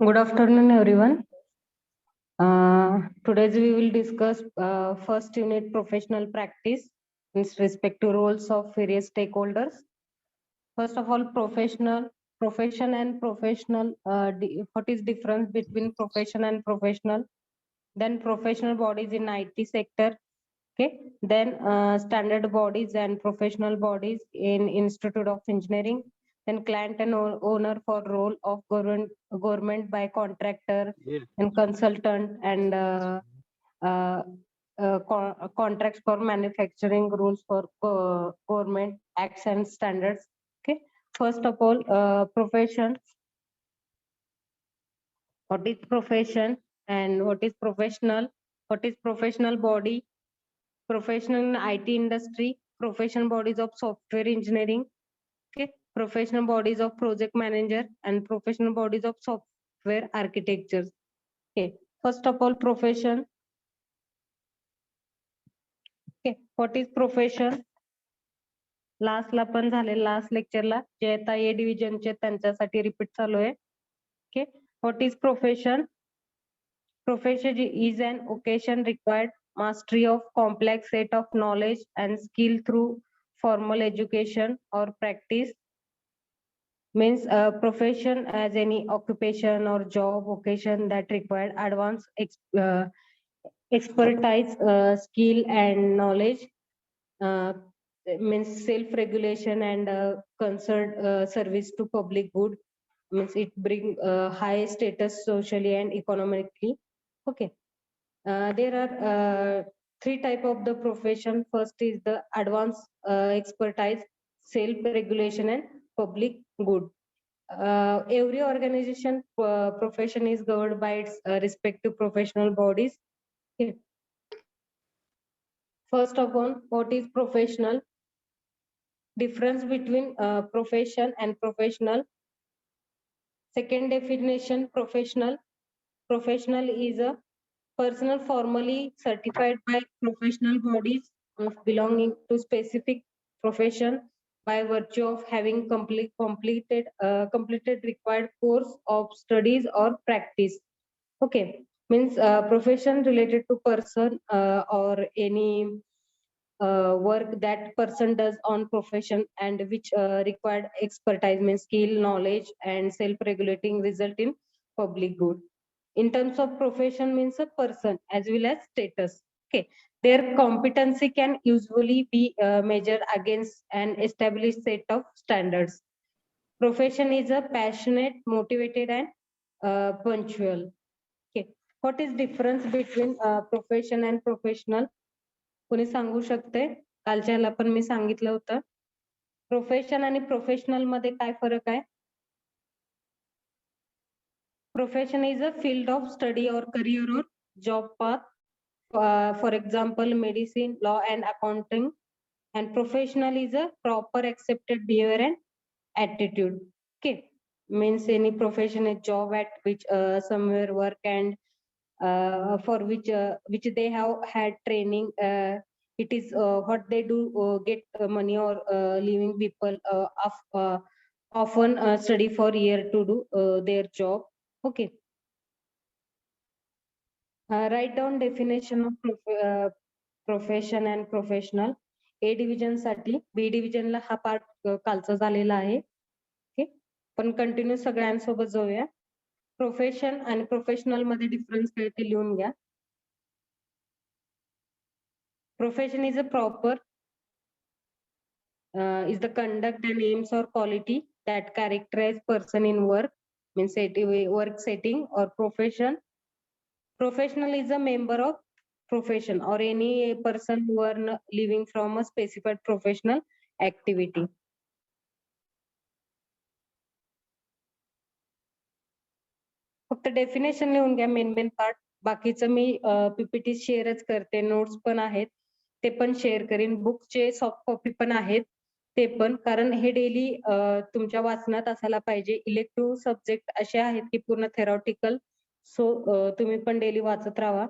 Good afternoon, everyone. Today we will discuss first unit professional practice in respect to roles of various stakeholders. First of all, profession and professional. What is difference between profession and professional? Then professional bodies in IT sector. Okay. Then standard bodies and professional bodies in Institute of Engineering. Then client and owner for role of government by contractor and consultant and contracts for manufacturing, rules for government acts and standards. Okay. First of all, profession. What is profession and what is professional? What is professional body? Professional in IT industry, professional bodies of software engineering, okay, professional bodies of project manager, and professional bodies of software architectures. Okay, first of all, profession. Okay, what is profession? लास्टला पण झाले last लेक्चरला जे आता ए डिव्हिजनचे त्यांच्यासाठी repeat चालू आहे. Okay, what is profession? Profession is an occasion required mastery of complex set of knowledge and skill through formal education or practice. Means profession as any occupation or job occasion that required advanced expertise, skill and knowledge. Means self-regulation and concerned service to public good. Means it bring high status socially and economically. Okay. There are three type of the profession. First is the advanced expertise, self-regulation and public good. Every organization profession is governed by its respective professional bodies. Okay. First of all, what is professional? Difference between profession and professional. Second definition, professional. Professional is a personal formally certified by professional bodies of belonging to specific profession by virtue of having completed required course of studies or practice. Okay, means profession related to person or any work that person does on profession and which required expertise, means skill, knowledge and self-regulating result in public good. In terms of profession means a person as well as status. Okay, their competency can usually be measured against an established set of standards. Profession is a passionate, motivated and punctual. Okay, what is difference between profession and professional? कोणी सांगू शकते? कालच्या ह्याला पण मी सांगितलं होतं. Profession आणि professional मध्ये काय फरक आहे? Profession is a field of study or career or job path. For example, medicine, law and accounting. And professional is a proper accepted behavior and attitude. Okay, means any profession is job at which somewhere work and for which they have had training. It is what they do get money or living people often study for year to do their job. Okay. Write down definition of profession and professional. A division साठी B division ला हा part कालचा झालेला आहे. Okay, पण continue सगळ्यांसोबत जाऊया. Profession आणि professional मध्ये डिफरन्स काय ते लिहून घ्या. Profession is a proper is the conduct and aims or quality that characterize person in work, means work setting or profession. Professional is a member of profession or any person who are living from a specified professional activity. फक्त definition लिहून घ्या main part. बाकीचं मी PPT शेअरच करते, notes पण आहेत ते पण share करीन, बुकचे सॉफ्ट कॉपी पण आहेत ते पण, कारण हे डेली तुमच्या वाचनात असायला पाहिजे. इलेक्टिव्ह सब्जेक्ट असे आहेत की पूर्ण थेरॉटिकल, सो तुम्ही पण डेली वाचत राहा.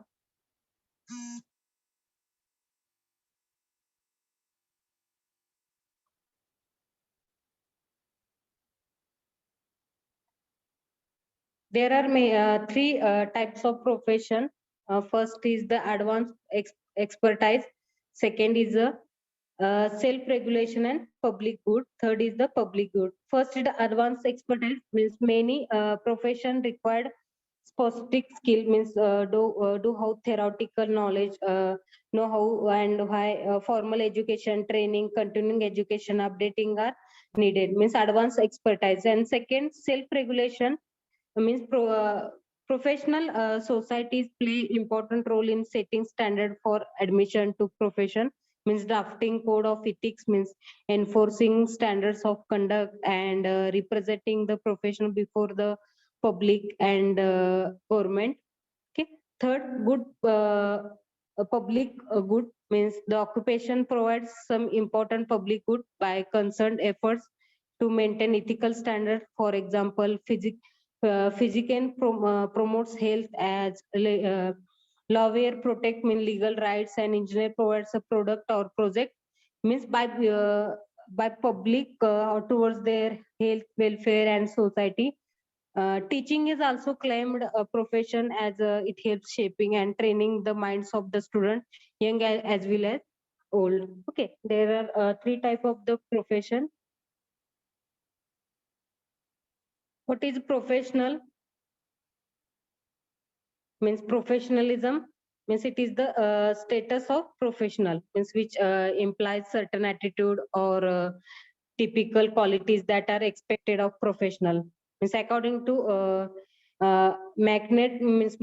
There are three types of profession. First is the advanced expertise. Second is the self-regulation and public good. Third is the public good. First is the advanced expertise, means many profession required specific skill, means do how theoretical knowledge, know how and why formal education, training, continuing education, updating are needed, means advanced expertise. And second, self-regulation means professional societies play important role in setting standard for admission to profession, means drafting code of ethics, means enforcing standards of conduct and representing the profession before the public and government. Okay. Third, good public good, means the occupation provides some important public good by concerned efforts to maintain ethical standard. For example, physician promotes health as lawyer protect mean legal rights, and engineer provides a product or project, means by public towards their health, welfare, and society. Teaching is also claimed a profession as it helps shaping and training the minds of the student, young as well as old. Okay, there are three type of the profession. What is professional? Means professionalism, means it is the status of professional, means which implies certain attitude or typical qualities that are expected of professional, means according to magnet, means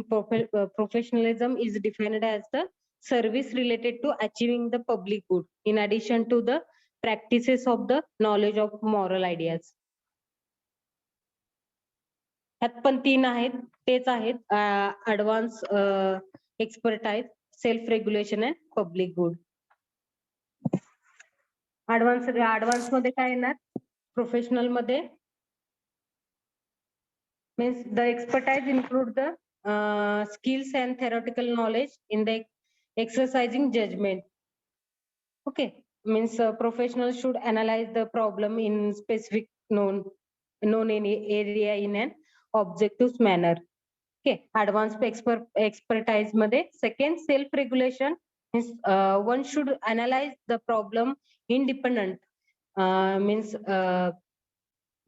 professionalism is defined as the service related to achieving the public good in addition to the practices of the knowledge of moral ideas. ह्यात पण तीन आहेत, तेच आहेत advance expertise, self regulation and public good. Advance मध्ये काय येणार? Professional मध्ये means the expertise include the skills and theoretical knowledge in the exercising judgment. Okay, means professional should analyze the problem in specific known area in an objective manner. Okay, advanced expertise मध्ये second, self regulation means one should analyze the problem independent, means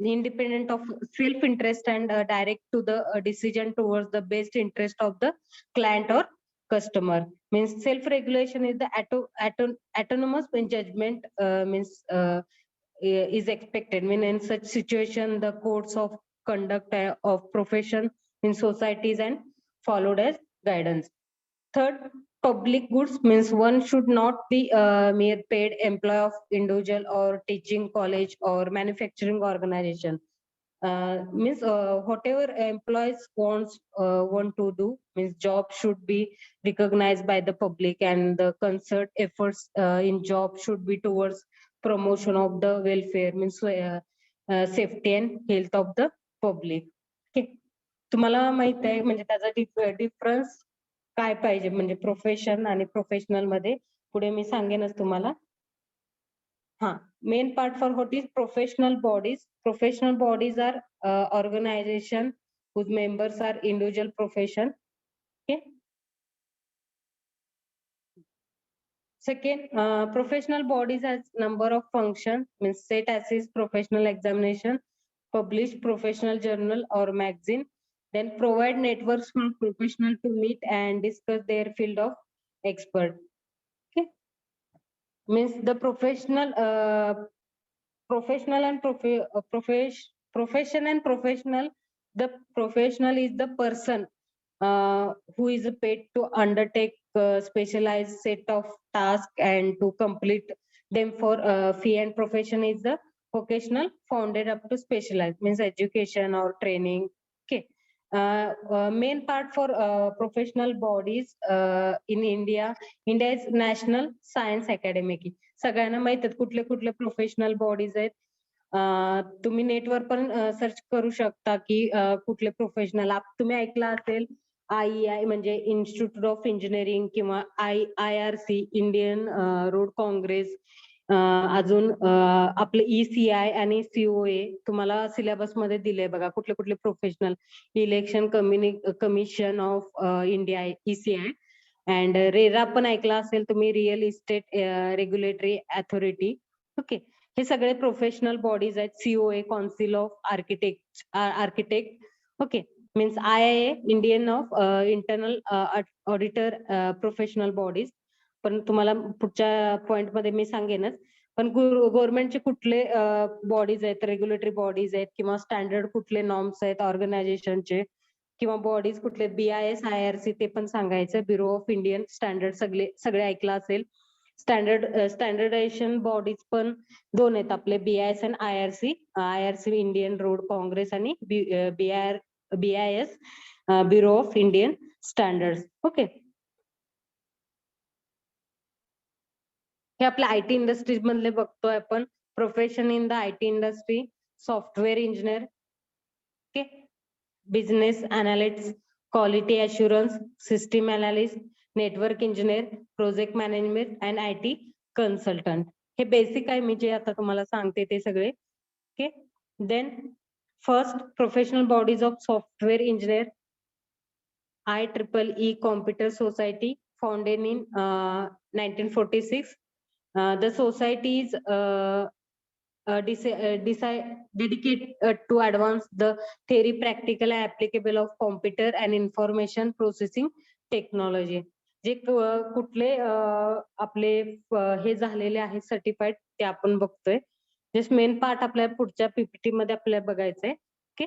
independent of self interest and direct to the decision towards the best interest of the client or customer. Means self regulation is the autonomous when judgment means is expected. Mean in such situation the codes of conduct of profession in societies and followed as guidance. Third, public goods means one should not be a mere paid employee of individual or teaching college or manufacturing organization. Means whatever employees want to do, means job should be recognized by the public, and the concert efforts in job should be towards promotion of the welfare, means safety and health of the public. Okay. तुम्हाला माहित आहे म्हणजे त्याचा difference काय पाहिजे, म्हणजे profession आणि professional मध्ये पुढे मी सांगेनच तुम्हाला. हा, main part for what is professional bodies. Professional bodies are organisation whose members are individual profession. Okay. Second, professional bodies has number of function, means set assist professional examination, publish professional journal or magazine, then provide networks for professional to meet and discuss their field of expert. Okay, means the professional professional and profession and professional. The professional is the person who is paid to undertake specialized set of tasks and to complete them for fee, and profession is the vocational founded up to specialized, means education or training. Okay. Main part for professional bodies in India is National Science Academy. सगळ्यांना माहित आहेत कुठले कुठले professional bodies आहेत. तुम्ही नेटवर पण search करू शकता की कुठले प्रोफेशनल. तुम्ही ऐकला असेल IEI म्हणजे इन्स्टिट्यूट ऑफ इंजिनिअरिंग, किंवा IRC इंडियन रोड काँग्रेस, अजून आपले ECI आणि COA तुम्हाला सिलेबस मध्ये दिले बघा, कुठले कुठले professional, election commission of India ECI, and RERA पण ऐकला असेल तुम्ही, real estate regulatory authority. Okay, हे सगळे प्रोफेशनल बॉडीज आहेत. COA council of architect. Okay, means IIA Indian of internal auditor professional bodies. पण तुम्हाला पुढच्या पॉइंट मध्ये मी सांगेनच. पण गव्हर्नमेंटचे कुठले बॉडीज आहेत, रेग्युलेटरी बॉडीज आहेत, किंवा स्टँडर्ड कुठले नॉर्म्स आहेत ऑर्गनायझेशनचे, किंवा बॉडीज कुठले, BIS IRC ते पण सांगायचं, ब्युरो ऑफ इंडियन स्टँडर्ड, सगळे ऐकलं असेल. स्टँडर्डायझेशन बॉडीज पण दोन आहेत आपले, BIS आणि IRC. IRC Indian road congress आणि BIS bureau of Indian standard. Okay, हे आपल्या IT इंडस्ट्रीज मधले बघतोय आपण. Profession in the IT industry, software engineer, okay, business analyst, quality assurance, system analyst, network engineer, project management and IT consultant. हे basic आहे, मी जे आता तुम्हाला सांगते ते सगळे. Okay, then first, professional bodies of software engineer. IEEE Computer Society, founded in 1946. The society is dedicated to advance the theory, practical and applicable of computer and information processing technology. जे कुठले आपले हे झालेले आहेत सर्टिफाईड ते आपण बघतोय. Just main part आपल्याला पुढच्या PPT मध्ये आपल्याला बघायचंय. Okay,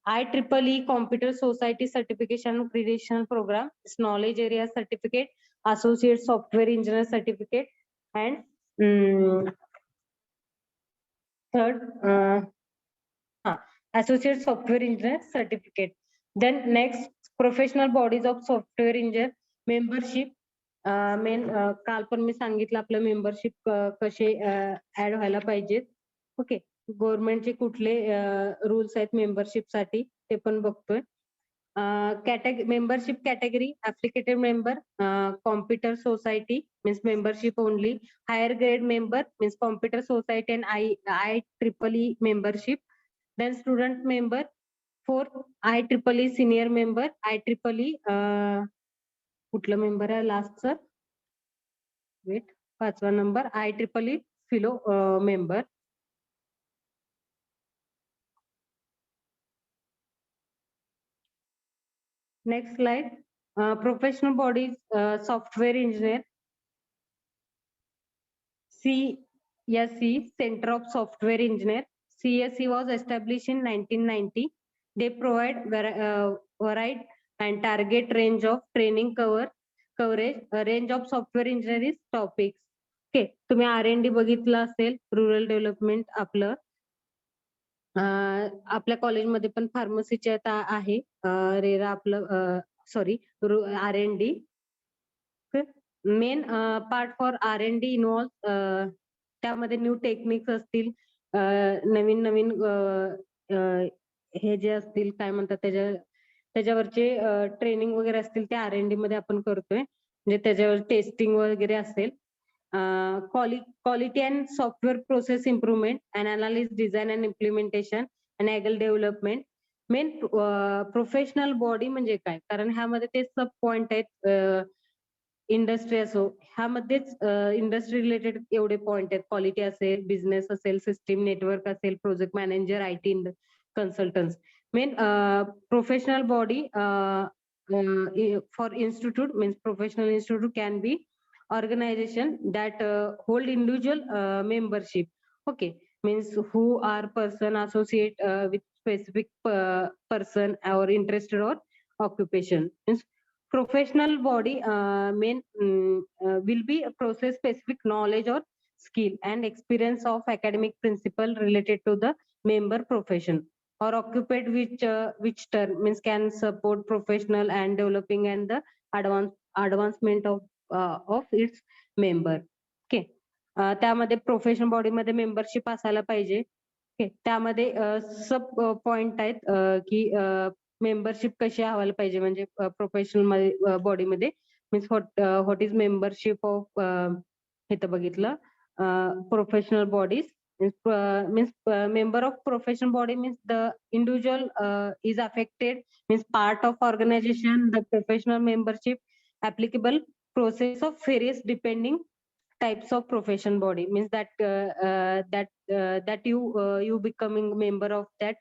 IEEE Computer Society Certification Credential Program, Knowledge Area Certificate, Associate Software Engineer Certificate, and third, Associate Software Engineer Certificate. Then next, Professional Bodies of Software Engineer Membership. Main काल पण मी सांगितलं आपलं membership कसे add व्हायला पाहिजेत. Okay, गव्हर्नमेंटचे कुठले rules आहेत membership साठी ते पण बघतोय. Membership category, applicated member, computer society means membership only, higher grade member means computer society and IEEE membership. Then student member. Fourth, IEEE senior member, IEEE कुठलं मेंबर आहे लास्ट सर, वेट, 5वा number, IEEE fellow member. Next slide. Professional bodies, software engineer. CSE, Center of Software Engineer. CSE was established in 1990. They provide varied and target range of training coverage. A range of software engineering topics. Okay, तुम्ही R&D बघितलं असेल, rural development आपलं. आपल्या कॉलेजमध्ये पण फार्मसीचे आहे RERA आपलं, sorry, R&D. Main part for R&D involve, त्यामध्ये न्यू टेक्निक्स असतील, नवीन नवीन हे जे असतील काय म्हणतात त्याच्यावरचे ट्रेनिंग वगैरे असतील ते R&D मध्ये आपण करतोय. म्हणजे त्याच्यावर टेस्टिंग वगैरे असेल. Quality and software process improvement, and analysis, design and implementation, and agile development. Main professional body म्हणजे काय, कारण ह्यामध्ये ते सब पॉइंट आहेत. इंडस्ट्री असो, ह्यामध्येच इंडस्ट्री रिलेटेड एवढे पॉइंट आहेत. क्वालिटी असेल, बिझनेस असेल, सिस्टीम नेटवर्क असेल, project manager, IT consultants. Main professional body for institute means professional institute can be organization that hold individual membership. Okay, means who are person associate with specific person or interested or occupation. Means professional body main will be a process specific knowledge or skill and experience of academic principle related to the member profession, or occupied which term means can support professional and developing and the advancement of its member. Okay, त्यामध्ये professional body मध्ये membership असायला पाहिजे. Okay, त्यामध्ये सब point आहेत की membership कशी व्हायला पाहिजे, म्हणजे प्रोफेशनल बॉडी मध्ये means what is membership of, हे तर बघितलं. professional bodies. Means member of professional body means the individual is affected, means part of organization, the professional membership applicable process of various depending types of profession body, means that that you becoming member of that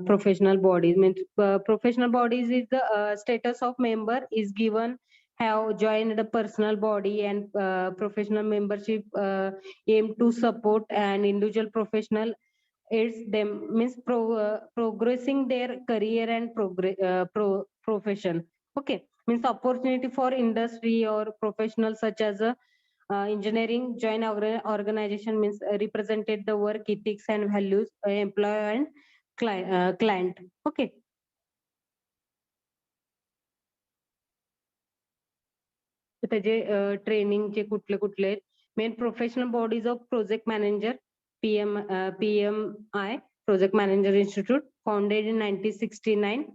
professional bodies. Means professional bodies is the status of member is given have joined the personal body, and professional membership aim to support an individual professional aids them, means progressing their career and profession. Okay, means opportunity for industry or professional such as engineering join organization, means represented the work ethics and values employer and client. Okay. त्याचे ट्रेनिंगचे कुठले कुठले main professional bodies of project manager PMI Project Manager Institute founded in 1969.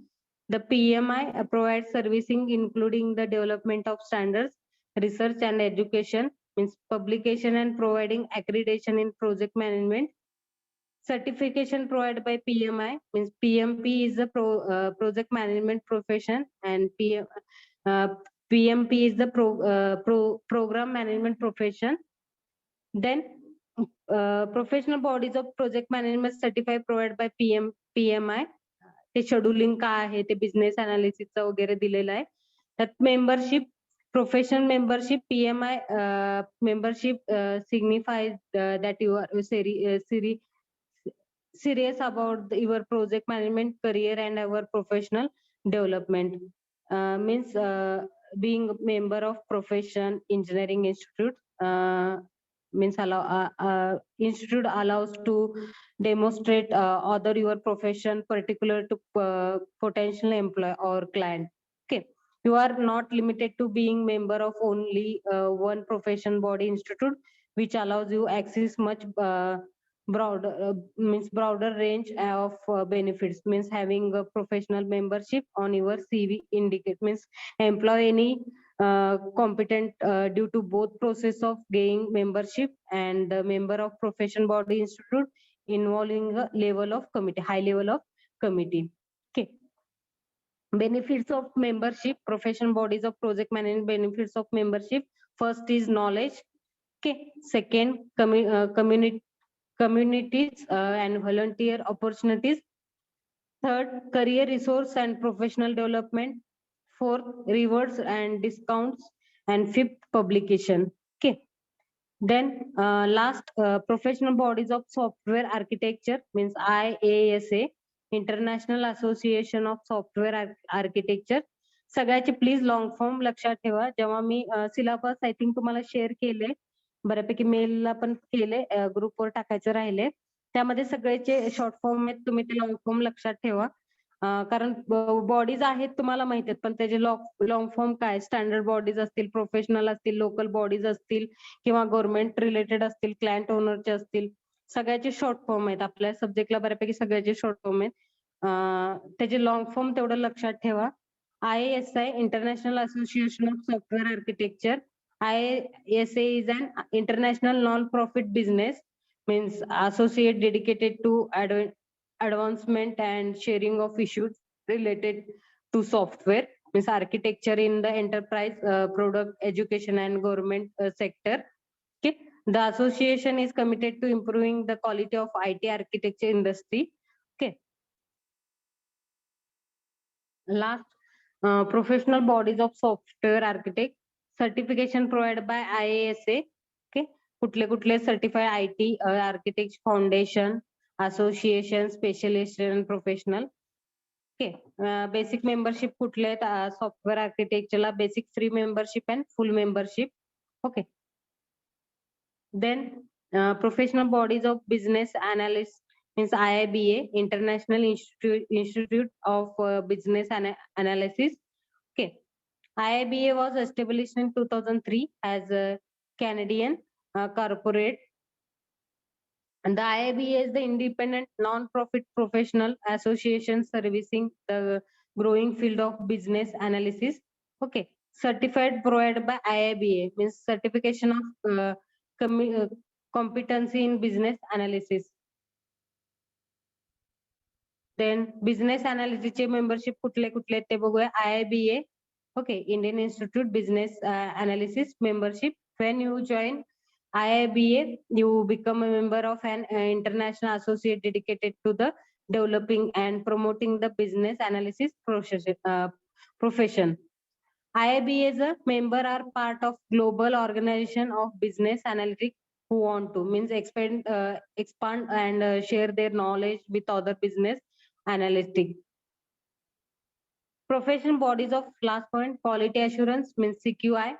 The PMI provides servicing including the development of standards, research and education, means publication and providing accreditation in project management. Certification provided by PMI, means PMP is the project management profession, and PMP is the program management profession. Then professional bodies of project management certified provided by PMI. ते scheduling काय आहे ते business अनालिसिसचा वगैरे दिलेला आहे. त्यात membership professional membership PMI membership signifies that you are serious about your project management career and our professional development. Means being member of profession engineering institute, means institute allows to demonstrate other your profession particular to potential employee or client. Okay, you are not limited to being member of only one profession body institute, which allows you access much broader means broader range of benefits. Means having a professional membership on your CV indicate, means employ any competent due to both process of gaining membership and the member of profession body institute involving a level of committee, high level of committee. Okay, benefits of membership profession bodies of project management. Benefits of membership: first is knowledge. Okay, second communities and volunteer opportunities. Third, career resource and professional development. Fourth, rewards and discounts. And fifth, publication. Okay. Then last, professional bodies of software architecture, means IASA, International Association of Software Architecture. सगळ्याचे please long form लक्षात ठेवा. जेव्हा मी syllabus I think तुम्हाला share केले, बऱ्यापैकी मेलला पण केले, ग्रुपवर टाकायचं राहिले, त्यामध्ये सगळ्याचे शॉर्ट फॉर्म आहेत, तुम्ही ते लॉंग फॉर्म लक्षात ठेवा. कारण बॉडीज आहेत तुम्हाला माहिती आहेत, पण त्याचे लॉंग फॉर्म काय, स्टँडर्ड बॉडीज असतील, प्रोफेशनल असतील, लोकल बॉडीज असतील, किंवा गव्हर्नमेंट रिलेटेड असतील, क्लायंट ओनरचे असतील, सगळ्याचे शॉर्ट फॉर्म आहेत. आपल्या सब्जेक्टला बऱ्यापैकी सगळ्याचे शॉर्ट फॉर्म आहेत. त्याचे लॉंग फॉर्म तेवढं लक्षात ठेवा. IASI, International Association of Software Architecture. IASA is an international non-profit business, means associate dedicated to advancement and sharing of issues related to software, means architecture in the enterprise, product, education and government sector. Okay, the association is committed to improving the quality of IT architecture industry. Okay, last, professional bodies of software architect. Certification provided by IASA. Okay, कुठले कुठले certified IT architect foundation, association, specialist and professional. Okay, basic membership कुठले आहेत software architecture La, basic free membership and full membership. Okay, then professional bodies of business analyst, means IIBA, International Institute of Business Analysis. Okay, IIBA was established in 2003 as a Canadian corporate. And the IIBA is the independent non-profit professional association servicing the growing field of business analysis. Okay, certified provided by IIBA, means certification of competency in business analysis. Then business analysis चे membership कुठले कुठले ते बघूया. IIBA, okay, Indian Institute Business Analysis membership. When you join IIBA, you become a member of an international associate dedicated to the developing and promoting the business analysis profession. IIBA's member are part of global organization of business analytics who want to means expand and share their knowledge with other business analytics. Professional bodies of last point, quality assurance means CQI,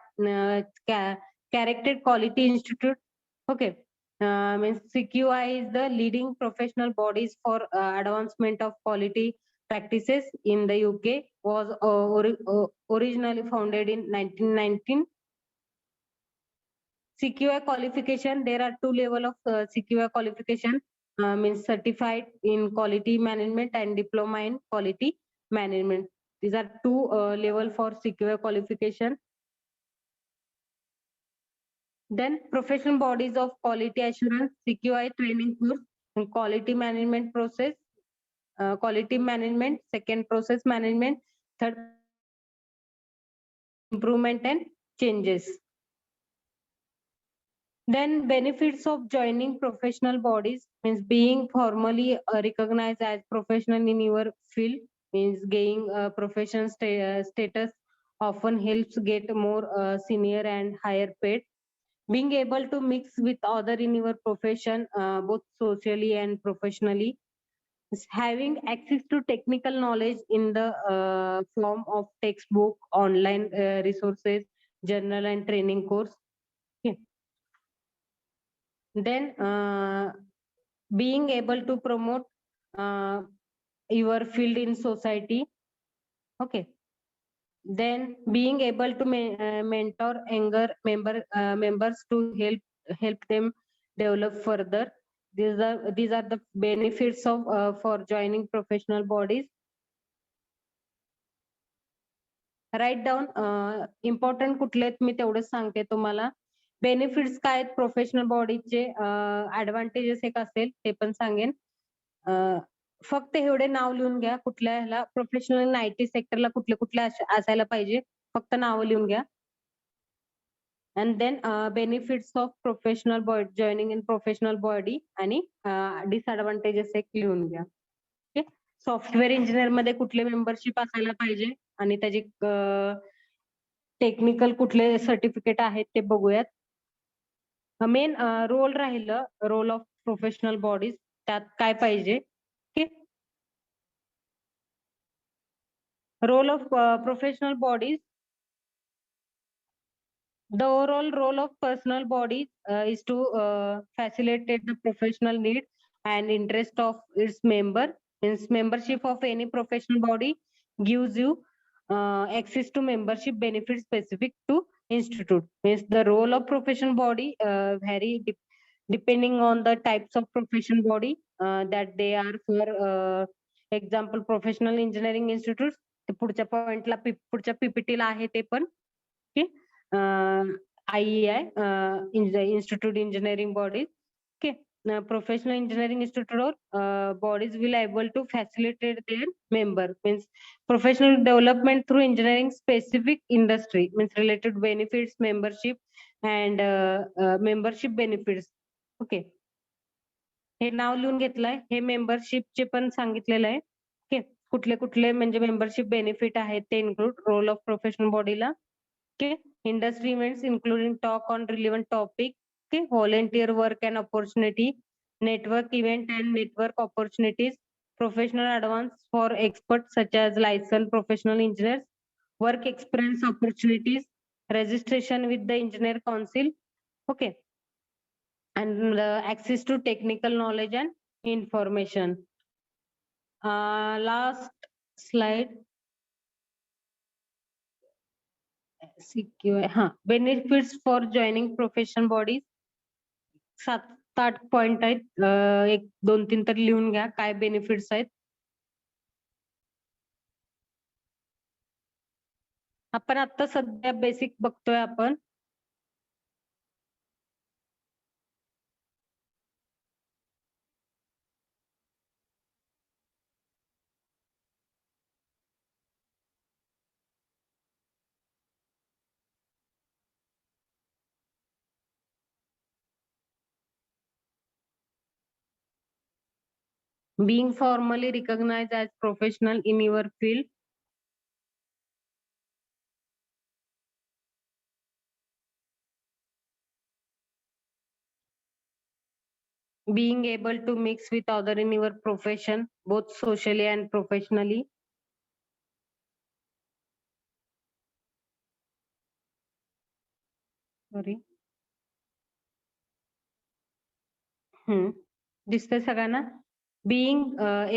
Character Quality Institute. Okay, means CQI is the leading professional bodies for advancement of quality practices in the UK. Was originally founded in 1919. CQI qualification, there are two level of CQI qualification, means certified in quality management and diploma in quality management. These are two level for CQI qualification. Then professional bodies of quality assurance, CQI training course, and quality management process, quality management, second process management, third improvement and changes. Then benefits of joining professional bodies means being formally recognized as professional in your field, means gaining professional status often helps get more senior and higher paid. Being able to mix with other in your profession, both socially and professionally. Having access to technical knowledge in the form of textbook, online resources, journal and training course. Okay. Then being able to promote your field in society. Okay. Then being able to mentor younger members to help them develop further. These are the benefits of for joining professional bodies. Write down important कुठले मी तेवढंच सांगते तुम्हाला. Benefits काय आहेत professional बॉडीचे, advantages एक असेल ते पण सांगेन. फक्त एवढे नाव लिहून घ्या कुठल्या ह्याला प्रोफेशनल IT सेक्टरला कुठले कुठले असायला पाहिजे, फक्त नाव लिहून घ्या. And then benefits of professional body, joining in professional body आणि disadvantages एक लिहून घ्या. ओके. सॉफ्टवेअर इंजिनियर मध्ये कुठले मेंबरशिप असायला पाहिजे आणि त्याची टेक्निकल कुठले सर्टिफिकेट आहेत ते बघूयात. मेन रोल राहिलं रोल ऑफ प्रोफेशनल बॉडीज, त्यात काय पाहिजे. Okay. Role of professional bodies. The overall role of personal body is to facilitate the professional need and interest of its member. Means membership of any professional body gives you access to membership benefits specific to institute. Means the role of professional body vary depending on the types of professional body that they are. For example, professional engineering institutes, पुढच्या पॉइंटला पुढच्या PPT ला आहे ते पण. Okay. IEI, Institute Engineering Bodies. Okay. Professional Engineering Institute or bodies will able to facilitate their member. Means professional development through engineering specific industry. Means related benefits, membership and membership benefits. Okay. हे नाव लिहून घेतलंय, हे मेंबरशिपचे पण सांगितलेलं आहे. Okay. कुठले कुठले म्हणजे membership benefit आहेत ते इन्क्लूड रोल ऑफ प्रोफेशनल बॉडीला. Okay. Industry events including talk on relevant topic. Okay. Volunteer work and opportunity, network event and network opportunities, professional advance for experts such as licensed professional engineers, work experience opportunities, registration with the engineer council. Okay. And access to technical knowledge and information. Last slide. CQI, benefits for joining professional bodies 7-8 point आहेत. 1-2-3 तर लिहून घ्या काय benefits आहेत. आपण आता सध्या basic बघतोय आपण. being formally recognized as professional in your field, being able to mix with other in your profession, both socially and professionally. Sorry. दिसतंय सगळ्यांना? Being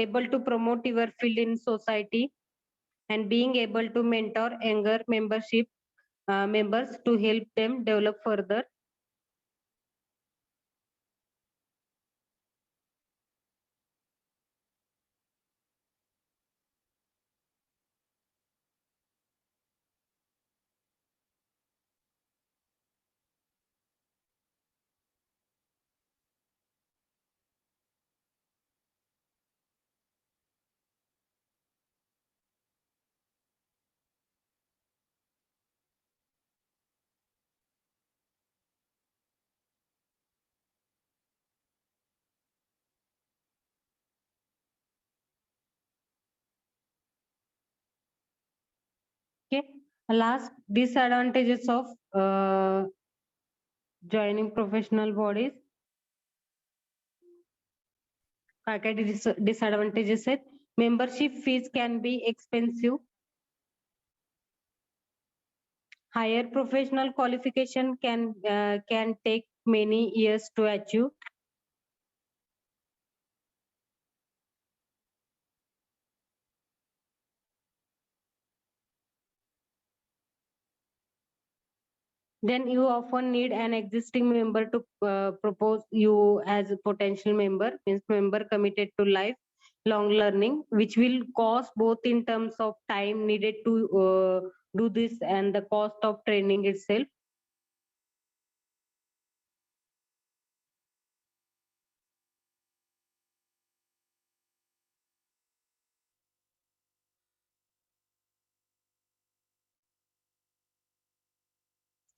able to promote your field in society and being able to mentor younger members to help them develop further. Okay. Last, disadvantages of joining professional bodies. काय काय disadvantages आहेत? Membership fees can be expensive. Higher professional qualification can take many years to achieve. Then you often need an existing member to propose you as a potential member, means member committed to lifelong learning, which will cost both in terms of time needed to do this and the cost of training itself.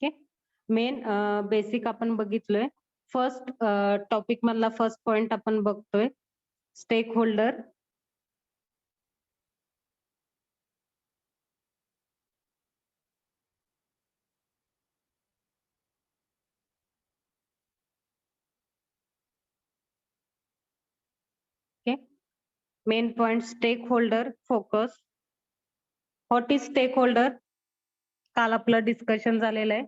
Okay. Main basic आपण बघितलोय. First topic मधला first point आपण बघतोय, stakeholder. Okay. Main point stakeholder focus. What is stakeholder? काल आपलं discussion झालेलं आहे.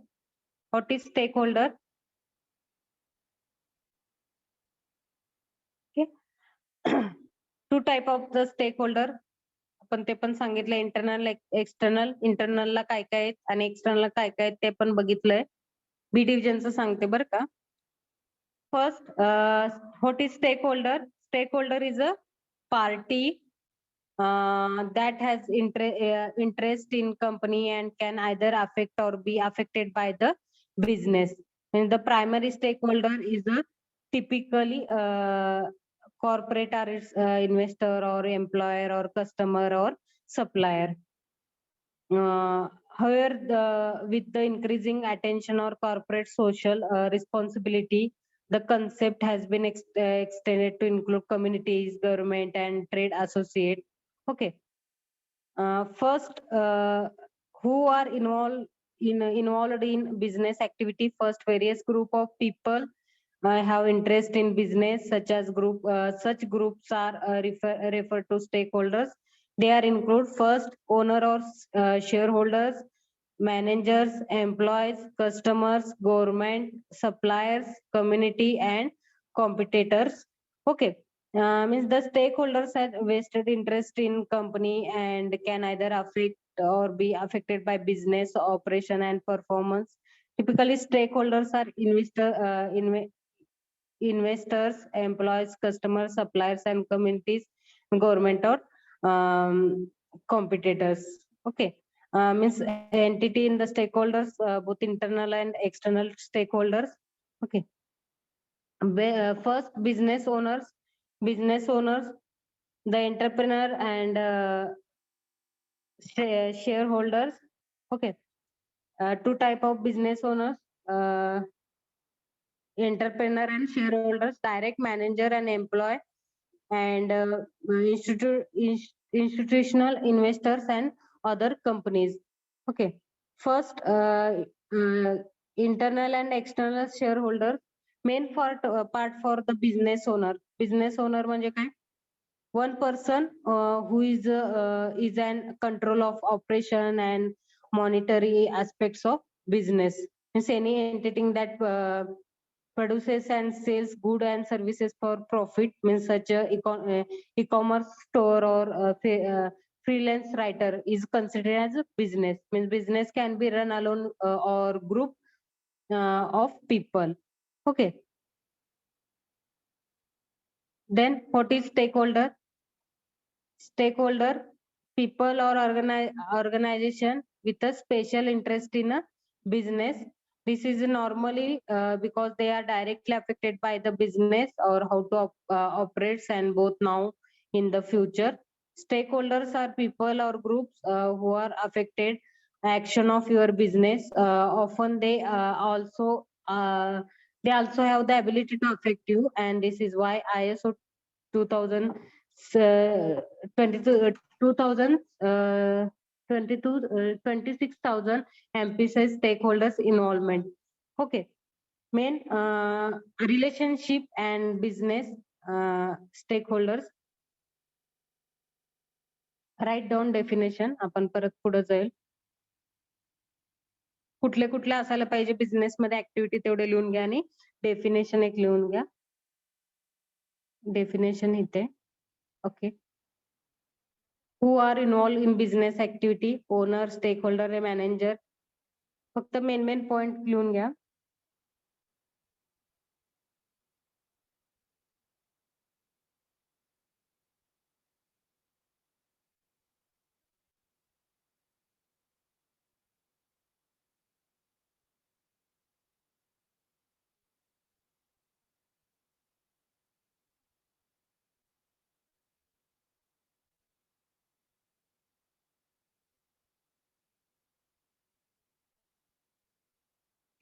What is stakeholder? Two type of the stakeholder. आपण ते पण सांगितलं, इंटरनल एक्सटर्नल. इंटरनलला काय काय आहेत आणि एक्सटर्नलला काय काय आहेत ते पण बघितलंय. बी डिव्हिजनचं सांगते बरं का. First, what is stakeholder? Stakeholder is a party that has interest in company and can either affect or be affected by the business. And the primary stakeholder is a typically corporate or investor or employer or customer or supplier. However, with the increasing attention or corporate social responsibility, the concept has been extended to include communities, government, and trade associate. Okay. First, who are involved in business activity? First, various group of people have interest in business, such groups are referred to stakeholders. They are include first, owner or shareholders, managers, employees, customers, government, suppliers, community, and competitors. Okay. Means the stakeholders have vested interest in company and can either affect or be affected by business operation and performance. Typically, stakeholders are investors, employees, customers, suppliers, and communities, government, or competitors. Okay. Means entity in the stakeholders, both internal and external stakeholders. Okay. First, business owners, the entrepreneur and shareholders. Okay. Two type of business owners, entrepreneur and shareholders, direct manager and employee, and institutional investors and other companies. Okay. First, internal and external shareholders. Main part for the business owner. Business owner म्हणजे काय? One person who is an control of operation and monetary aspects of business. Means any entity that produces and sells goods and services for profit, means such a e-commerce store or freelance writer is considered as a business. Means business can be run alone or group of people. Okay. Then what is stakeholder? Stakeholder, people or organization with a special interest in a business. This is normally because they are directly affected by the business or how to operates and both now in the future. Stakeholders are people or groups who are affected action of your business. Often they also have the ability to affect you, and this is why ISO 2000 22 2000 22 26,000 emphasize stakeholders involvement. Okay. Main relationship and business stakeholders. Write down definition. आपण परत पुढे जाईल. कुठले कुठले असायला पाहिजे business मध्ये activity तेवढे लिहून घ्या आणि डेफिनेशन एक लिहून घ्या. डेफिनेशन इथे. Okay. Who are involved in business activity? Owner, stakeholder, manager. फक्त मेन पॉइंट लिहून घ्या.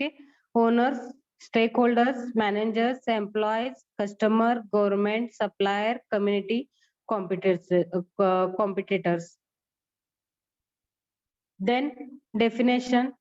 Okay. Owners, stakeholders, managers, employees, customer, government, supplier, community, competitors. Then definition.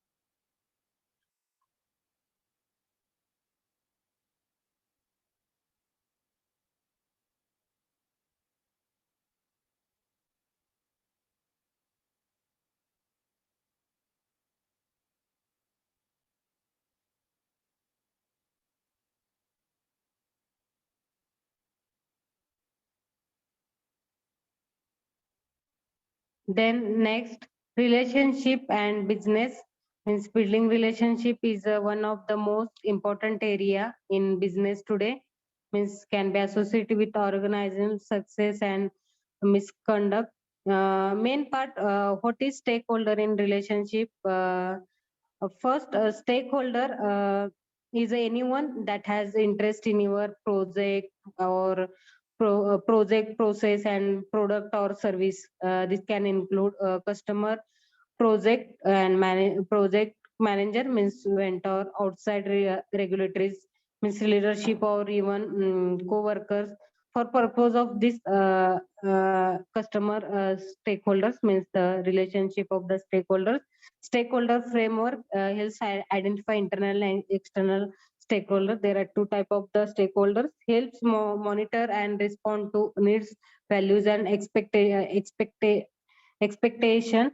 Then next, relationship and business. Means building relationship is one of the most important area in business today. Means can be associated with organization success and misconduct. Main part, what is stakeholder in relationship? First, stakeholder is anyone that has interest in your project or project process and product or service. This can include customer, project and project manager means vendor, outside regulatories means leadership or even co-workers. For purpose of this customer stakeholders means the relationship of the stakeholders. Stakeholder framework helps identify internal and external stakeholders. There are two type of the stakeholders. Helps monitor and respond to needs, values, and expectation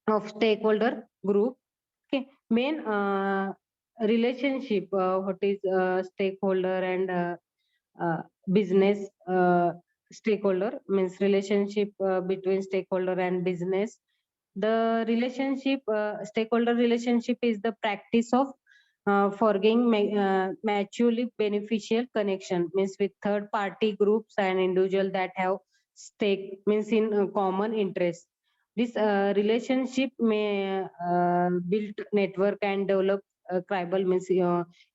of stakeholder group. Okay. Main relationship. What is stakeholder and business stakeholder means relationship between stakeholder and business. The relationship, stakeholder relationship is the practice of forging mutually beneficial connection means with third party groups and individual that have stake means in common interest. This relationship may build network and develop tribal means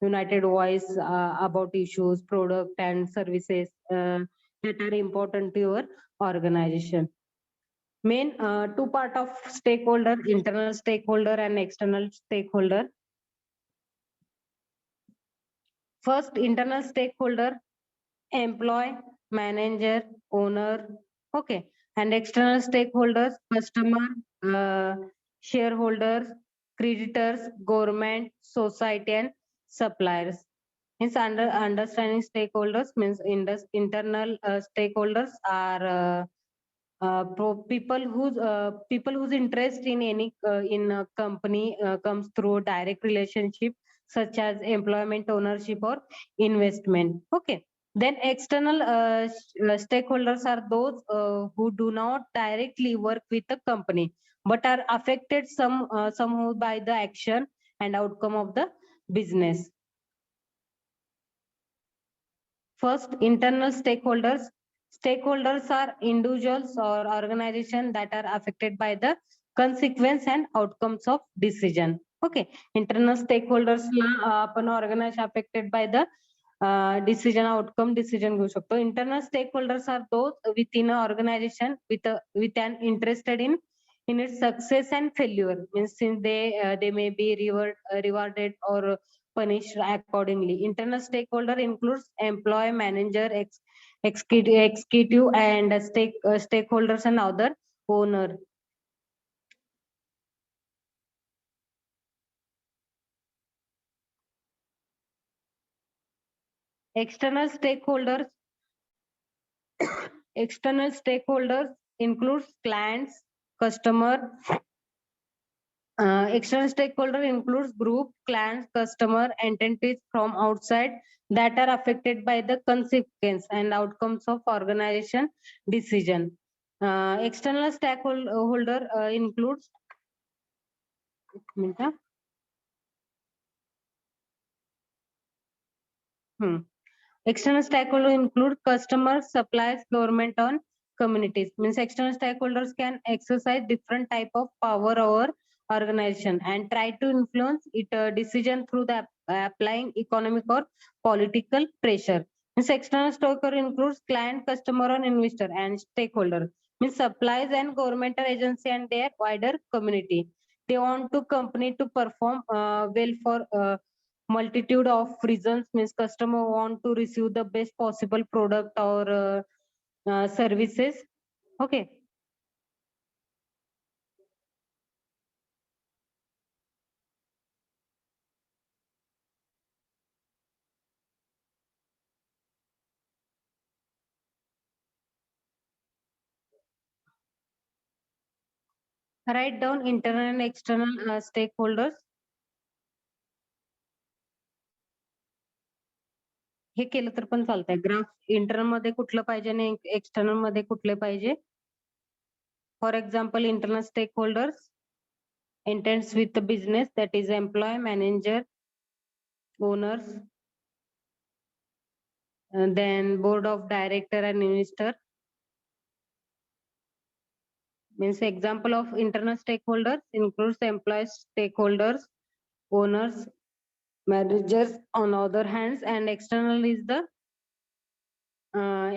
united voice about issues, product and services that are important to your organization. Main two part of stakeholder, internal stakeholder and external stakeholder. First, internal stakeholder, employee, manager, owner. Okay. And external stakeholders, customer, shareholders, creditors, government, society, and suppliers. Means understanding stakeholders means internal stakeholders are people whose interest in any in a company comes through direct relationship, such as employment, ownership, or investment. Okay. Then external stakeholders are those who do not directly work with the company but are affected somehow by the action and outcome of the business. First, internal stakeholders. Stakeholders are individuals or organizations that are affected by the consequence and outcomes of decision. Okay. Internal stakeholders आपण organization affected by the decision outcome decision घेऊ शकतो. Internal stakeholders are those within an organization with an interested in its success and failure. Means since they may be rewarded or punished accordingly. Internal stakeholder includes employee, manager, executive, and stakeholders and other owner. External stakeholders. External stakeholders includes clients, customer. External stakeholder includes group, clients, customer, entities from outside that are affected by the consequence and outcomes of organization decision. External stakeholder includes external stakeholder include customers, suppliers, government, and communities. Means external stakeholders can exercise different type of power over organization and try to influence it decision through the applying economic or political pressure. Means external stakeholder includes client, customer, and investor and stakeholder. Means supplies and governmental agency and their wider community. They want to company to perform well for multitude of reasons. Means customer want to receive the best possible product or services. Okay. Write down internal and external stakeholders. हे केलं तर पण चालतंय. Graph internal मध्ये कुठलं पाहिजे आणि external मध्ये कुठले पाहिजे. For example, internal stakeholders intends with the business, that is employee, manager, owners, and then board of director and investor. Means example of internal stakeholders includes employees, stakeholders, owners, managers on other hands, and external is the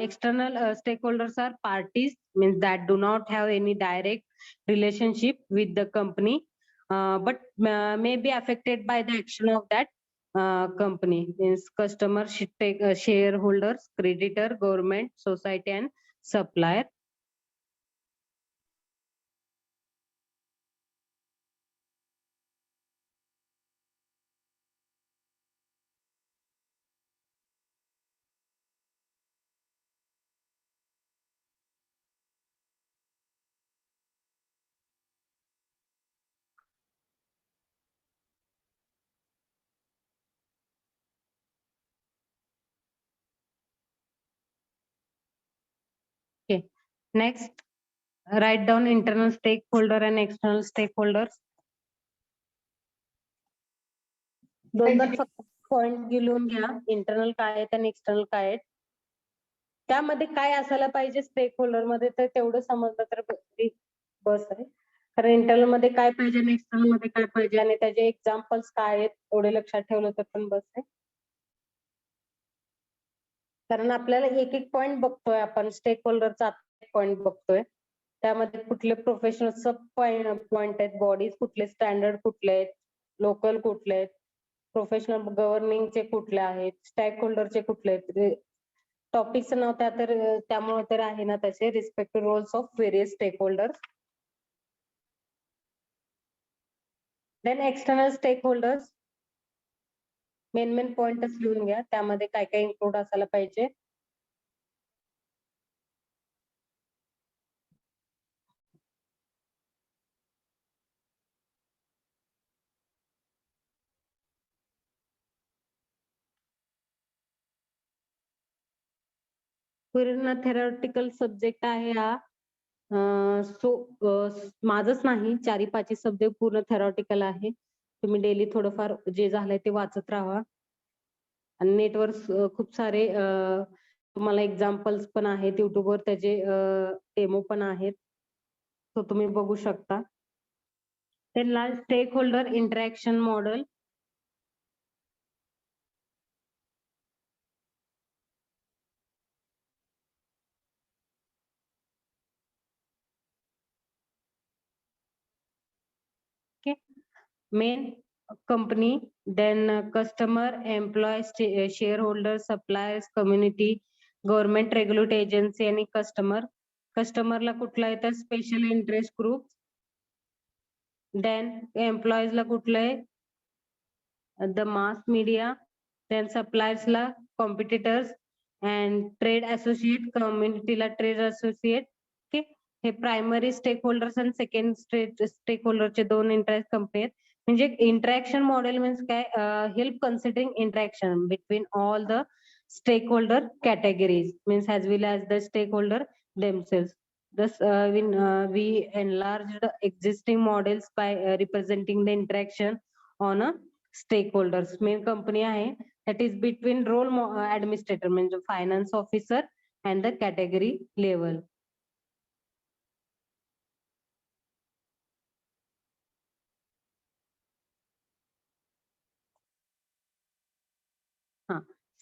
external stakeholders are parties, means that do not have any direct relationship with the company, but may be affected by the action of that company. Means customer, shareholders, creditor, government, society, and supplier. Okay. Next, write down internal stakeholder and external stakeholders. दोन point लिहून घ्या. Internal काय आहेत आणि external काय आहेत. त्यामध्ये काय असायला पाहिजे स्टेक होल्डर मध्ये तर तेवढं समजलं तर बस आहे. कारण इंटरनल मध्ये काय पाहिजे आणि एक्सटर्नल मध्ये काय पाहिजे आणि त्याचे एक्झाम्पल्स काय आहेत एवढे लक्षात ठेवलं तर पण बस आहे. कारण आपल्याला एक एक पॉइंट बघतोय आपण, स्टेक होल्डरचा पॉइंट बघतोय. त्यामध्ये कुठले प्रोफेशनल सब पॉइंट आहेत, बॉडीज कुठले, स्टँडर्ड कुठले आहेत, लोकल कुठले आहेत, प्रोफेशनल गव्हर्निंगचे कुठले आहेत, स्टेक होल्डरचे कुठले आहेत, टॉपिकचं नाव त्यामुळे तर आहे ना तसे respective roles of various stake holders. Then external stake holders, main पॉइंटच लिहून घ्या, त्यामध्ये काय काय इन्क्लूड असायला पाहिजे. पूर्ण थेरॉटिकल सब्जेक्ट आहे हा. सो माझंच नाही, 4-5 सब्जेक्ट पूर्ण थेरॉटिकल आहे. तुम्ही डेली थोडंफार जे झालंय ते वाचत राहा. आणि नेटवर खूप सारे तुम्हाला एक्झाम्पल्स पण आहेत युट्यूबवर, त्याचे डेमो पण आहेत, तो तुम्ही बघू शकता. त्यांना stakeholder interaction model. Okay, main company, then customer, employees, shareholders, suppliers, community, government, regulatory agency आणि customer ला कुठला आहे तर special interest group. Then employees ला कुठलं आहे the mass media. Then suppliers ला कॉम्पिटिटर्स अँड ट्रेड असोसिएट, कम्युनिटीला ट्रेड असोसिएट. ओके, हे प्रायमरी स्टेक होल्डर्स आणि सेकंड स्टेक होल्डरचे दोन इंटरेस्ट कंपनी आहेत. म्हणजे इंटरॅक्शन मॉडेल मीन्स काय, help considering interaction between all the stakeholder categories, means as well as the stakeholder themselves. Thus, we enlarged existing models by representing the interaction on a stakeholders. Main company आहे that is between role administrator म्हणजे finance officer and the category level.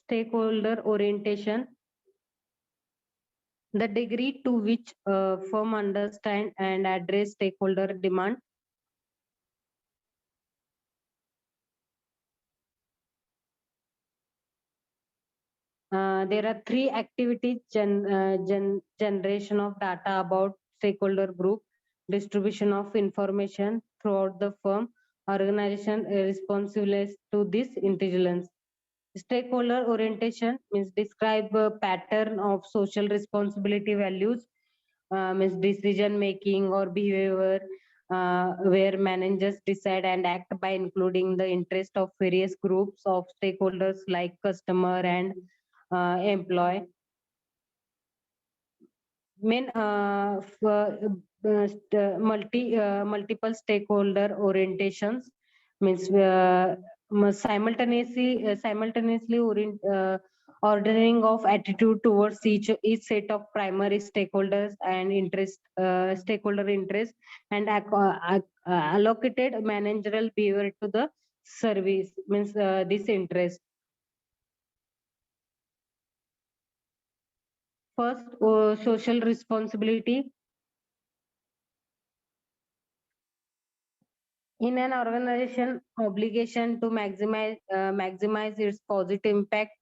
Stakeholder orientation, the degree to which firm understand and address stakeholder demand. There are 3 activities: generation of data about stakeholder group, distribution of information throughout the firm, organization responsible to this intelligence. Stakeholder orientation means describe a pattern of social responsibility values, means decision making or behavior where managers decide and act by including the interest of various groups of stakeholders like customer and employee. Main multiple stakeholder orientations means simultaneously ordering of attitude towards each set of primary stakeholders and stakeholder interest, and allocated managerial behavior to the service means this interest. First, social responsibility. In an organization, obligation to maximize its positive impact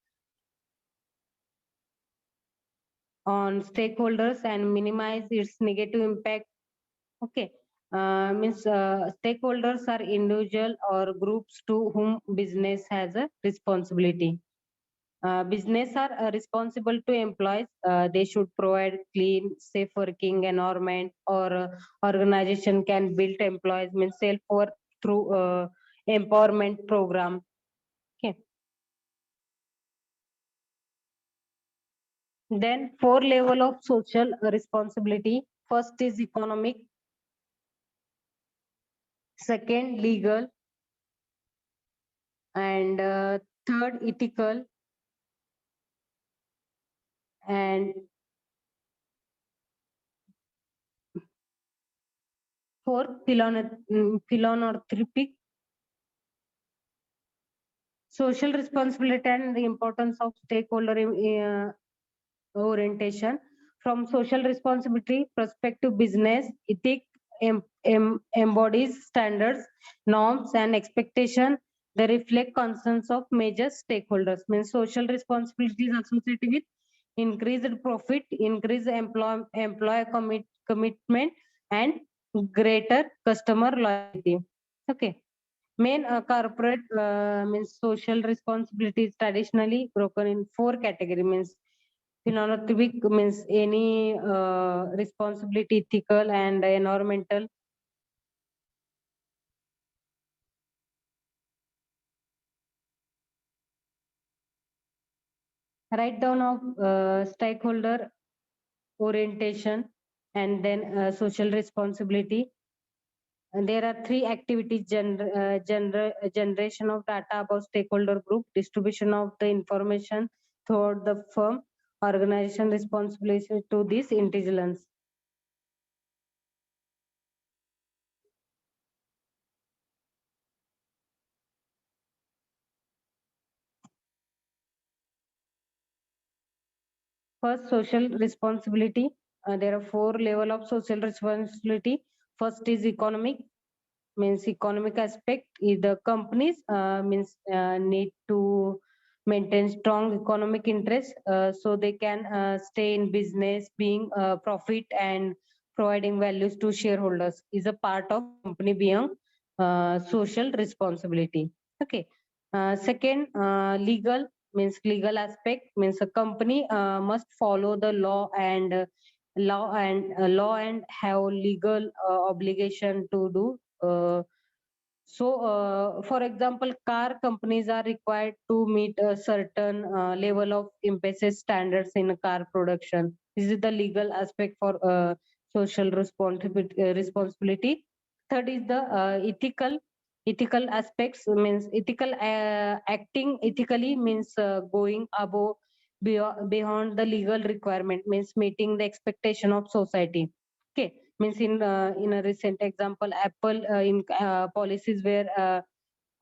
on stakeholders and minimize its negative impact. Okay, means stakeholders are individual or groups to whom business has a responsibility. Business are responsible to employees. They should provide clean, safe working environment, or organization can build employees means self-worth through empowerment program. Okay. Then 4 level of social responsibility. First is economic. Second, legal. And third, ethical. And fourth, philanthropic. Social responsibility and the importance of stakeholder orientation. From social responsibility perspective, business ethic embodies standards, norms, and expectation. They reflect concerns of major stakeholders. Means social responsibility is associated with increased profit, increased employee commitment, and greater customer loyalty. Okay. Main corporate means social responsibilities traditionally broken in four categories. Means philanthropic means any responsibility, ethical and environmental. Write down of stakeholder orientation and then social responsibility. And there are three activities: generation of data about stakeholder group, distribution of the information throughout the firm, organization responsibility to this intelligence. First, social responsibility. There are four level of social responsibility. First is economic, means economic aspect is the companies means need to maintain strong economic interest so they can stay in business, being profit and providing values to shareholders is a part of company being social responsibility. Okay. Second, legal means legal aspect means a company must follow the law and have legal obligation to do for example, car companies are required to meet a certain level of emphasis standards in car production. This is the legal aspect for social responsibility. Third is the ethical aspects means ethical acting ethically means going above beyond the legal requirement means meeting the expectation of society. Okay, means in a recent example, Apple in policies were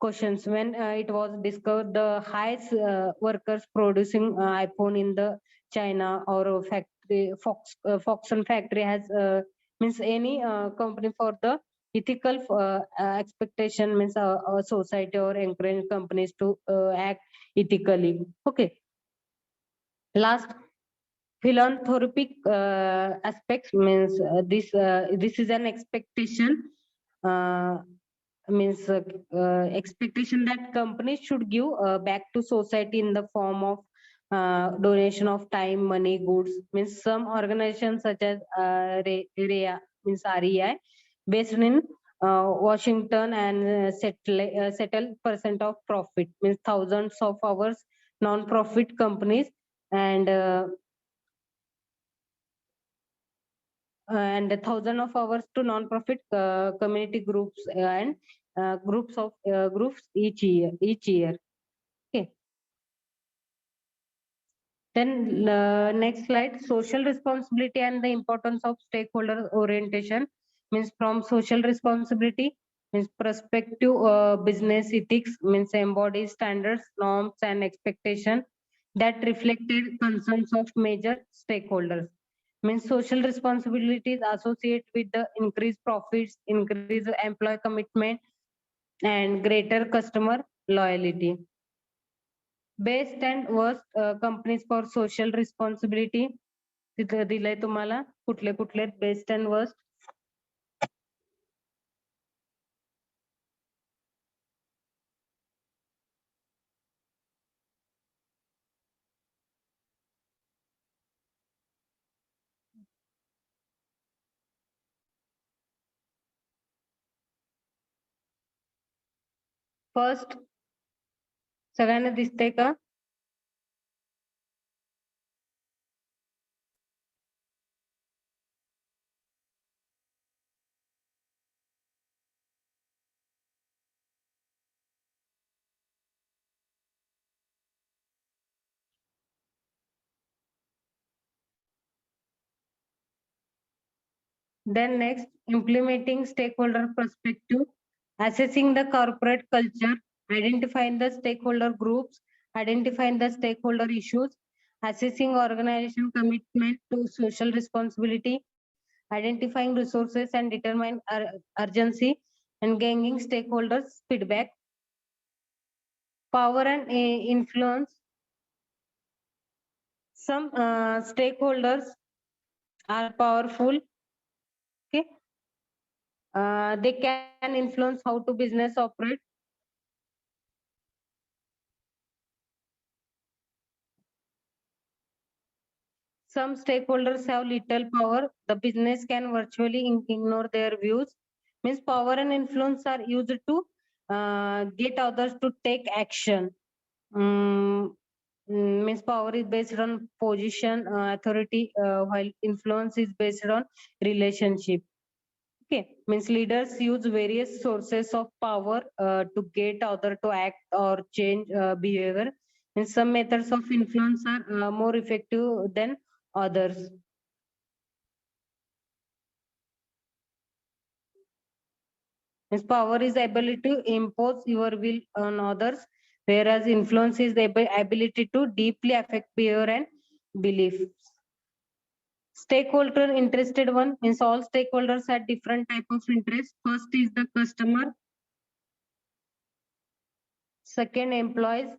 questions when it was discovered the highest workers producing iPhone in the China or a factory Foxconn factory has means any company for the ethical expectation means a society or encourage companies to act ethically. Okay. Last, philanthropic aspects means this is an expectation uh, means expectation that companies should give back to society in the form of donation of time, money, goods. Means some organizations such as REA means REI based in Washington and settle percent of profit means thousands of hours non-profit companies and and a thousand of hours to non-profit community groups and groups each year. Okay. Then next slide, social responsibility and the importance of stakeholder orientation means from social responsibility means perspective business ethics means embody standards, norms and expectation that reflected concerns of major stakeholders. Means social responsibilities associate with the increased profits, increased employee commitment and greater customer loyalty. Best and worst companies for social responsibility तिथं दिलंय तुम्हाला कुठले कुठले best and worst. First सगळ्यांना दिसतंय का? Then next, implementing stakeholder perspective, assessing the corporate culture, identifying the stakeholder groups, identifying the stakeholder issues, assessing organization commitment to social responsibility, identifying resources and determine urgency, and gaining stakeholders feedback. Power and influence. Some stakeholders are powerful. Okay, they can influence how to business operate. Some stakeholders have little power. The business can virtually ignore their views. Means power and influence are used to get others to take action. Mm, Means power is based on position, authority, while influence is based on relationship. Okay, means leaders use various sources of power to get other to act or change behavior. And some methods of influence are more effective than others. Means power is ability to impose your will on others, whereas influence is the ability to deeply affect behavior and beliefs. Stakeholder interested one means all stakeholders have different type of interest. First is the customer, second employees,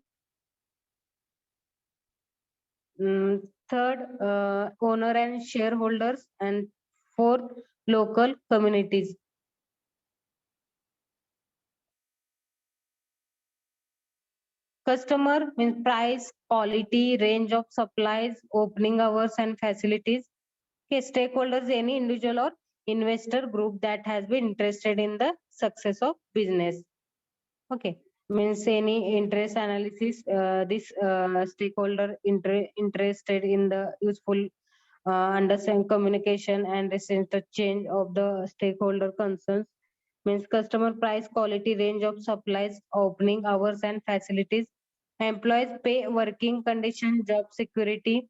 third owner and shareholders, and fourth local communities. Customer means price, quality, range of supplies, opening hours and facilities. Okay, stakeholders, any individual or investor group that has been interested in the success of business. Okay, means any interest analysis, this stakeholder interested in the useful understand communication and resist the change of the stakeholder concerns. Means customer price, quality, range of supplies, opening hours and facilities, employees pay, working condition, job security.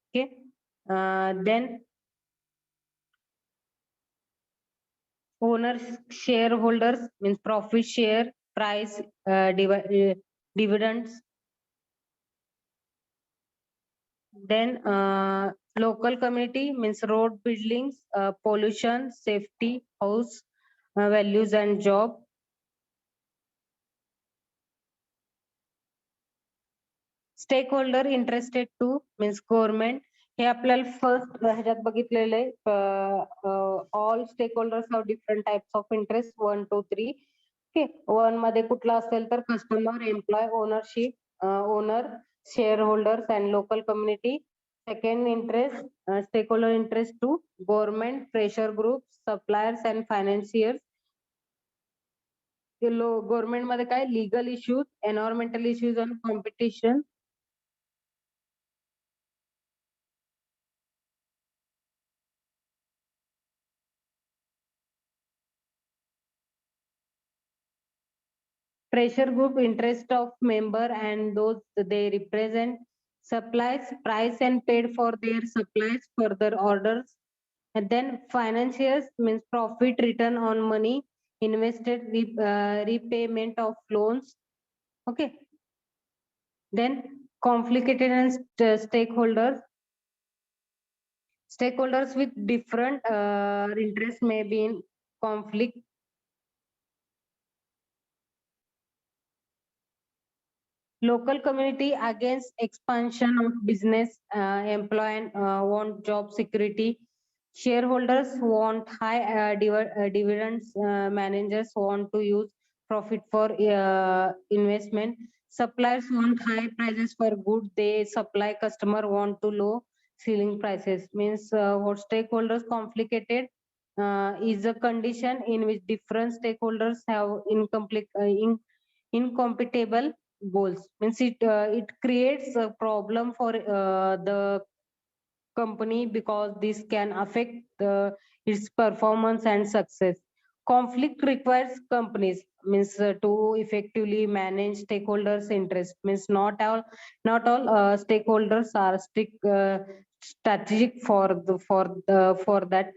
Okay, then owners, shareholders means profit share, price, dividends. Then local community means road buildings, pollution, safety, house, values and job. Stakeholder interested to means government. हे आपल्याला first ह्याच्यात बघितलेलं आहे all stakeholders have different types of interest 1, 2, 3. Okay, 1 मध्ये कुठला असेल तर customer, employ, ownership, owner, share holders and local community. Second interest stakeholder interest to government, pressure group, suppliers and financiers. Government मध्ये काय legal issues, environmental issues and competition. Pressure group interest of member and those they represent. Supplies, price and paid for their supplies, further orders. And then financiers means profit, return on money invested, repayment of loans. Okay, then complicated and stakeholders. Stakeholders with different interests may be in conflict. Local community against expansion of business, employee want job security. Shareholders want high dividends. Managers want to use profit for investment. Suppliers want high prices for goods they supply. Customer want to low ceiling prices. Means what stakeholders complicated is a condition in which different stakeholders have incompatible goals. Means it creates a problem for the company because this can affect its performance and success. Conflict requires companies means to effectively manage stakeholders interest. Means not all stakeholders are strict strategic for that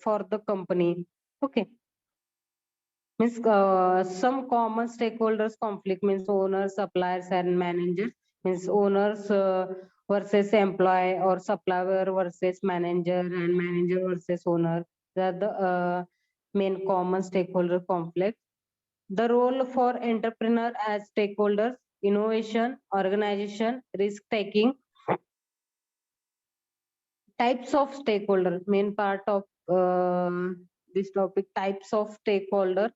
for the company. Okay, means some common stakeholders conflict means owners, suppliers and managers. Means owners versus employee or supplier versus manager and manager versus owner. That the main common stakeholder conflict. The role for entrepreneur as stakeholders: innovation, organization, risk taking. Types of stakeholder, main part of this topic, types of stakeholder.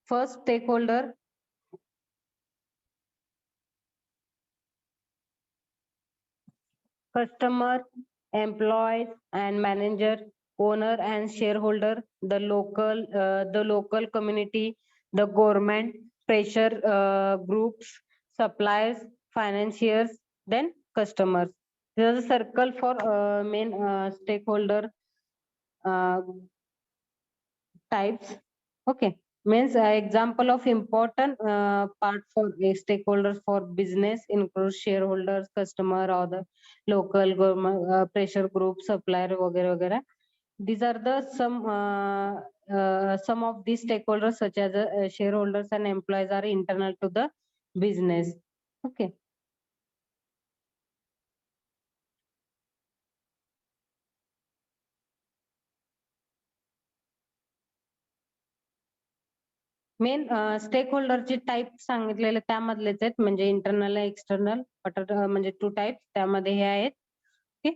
First stakeholder, customer, employees and manager, owner and shareholder, the local community, the government, pressure groups, suppliers, financiers, then customers. There's a circle for main stakeholder uh, types. Okay, means example of important part for stakeholders for business includes shareholders, customer, or the local government, pressure group, supplier, वगैरह वगैरह. These are the some of these stakeholders such as shareholders and employees are internal to the business. Okay. Main स्टेकहोल्डरचे type सांगितलेले त्यामधलेच आहेत, म्हणजे internal external, म्हणजे 2 type त्यामध्ये हे आहेत. Okay.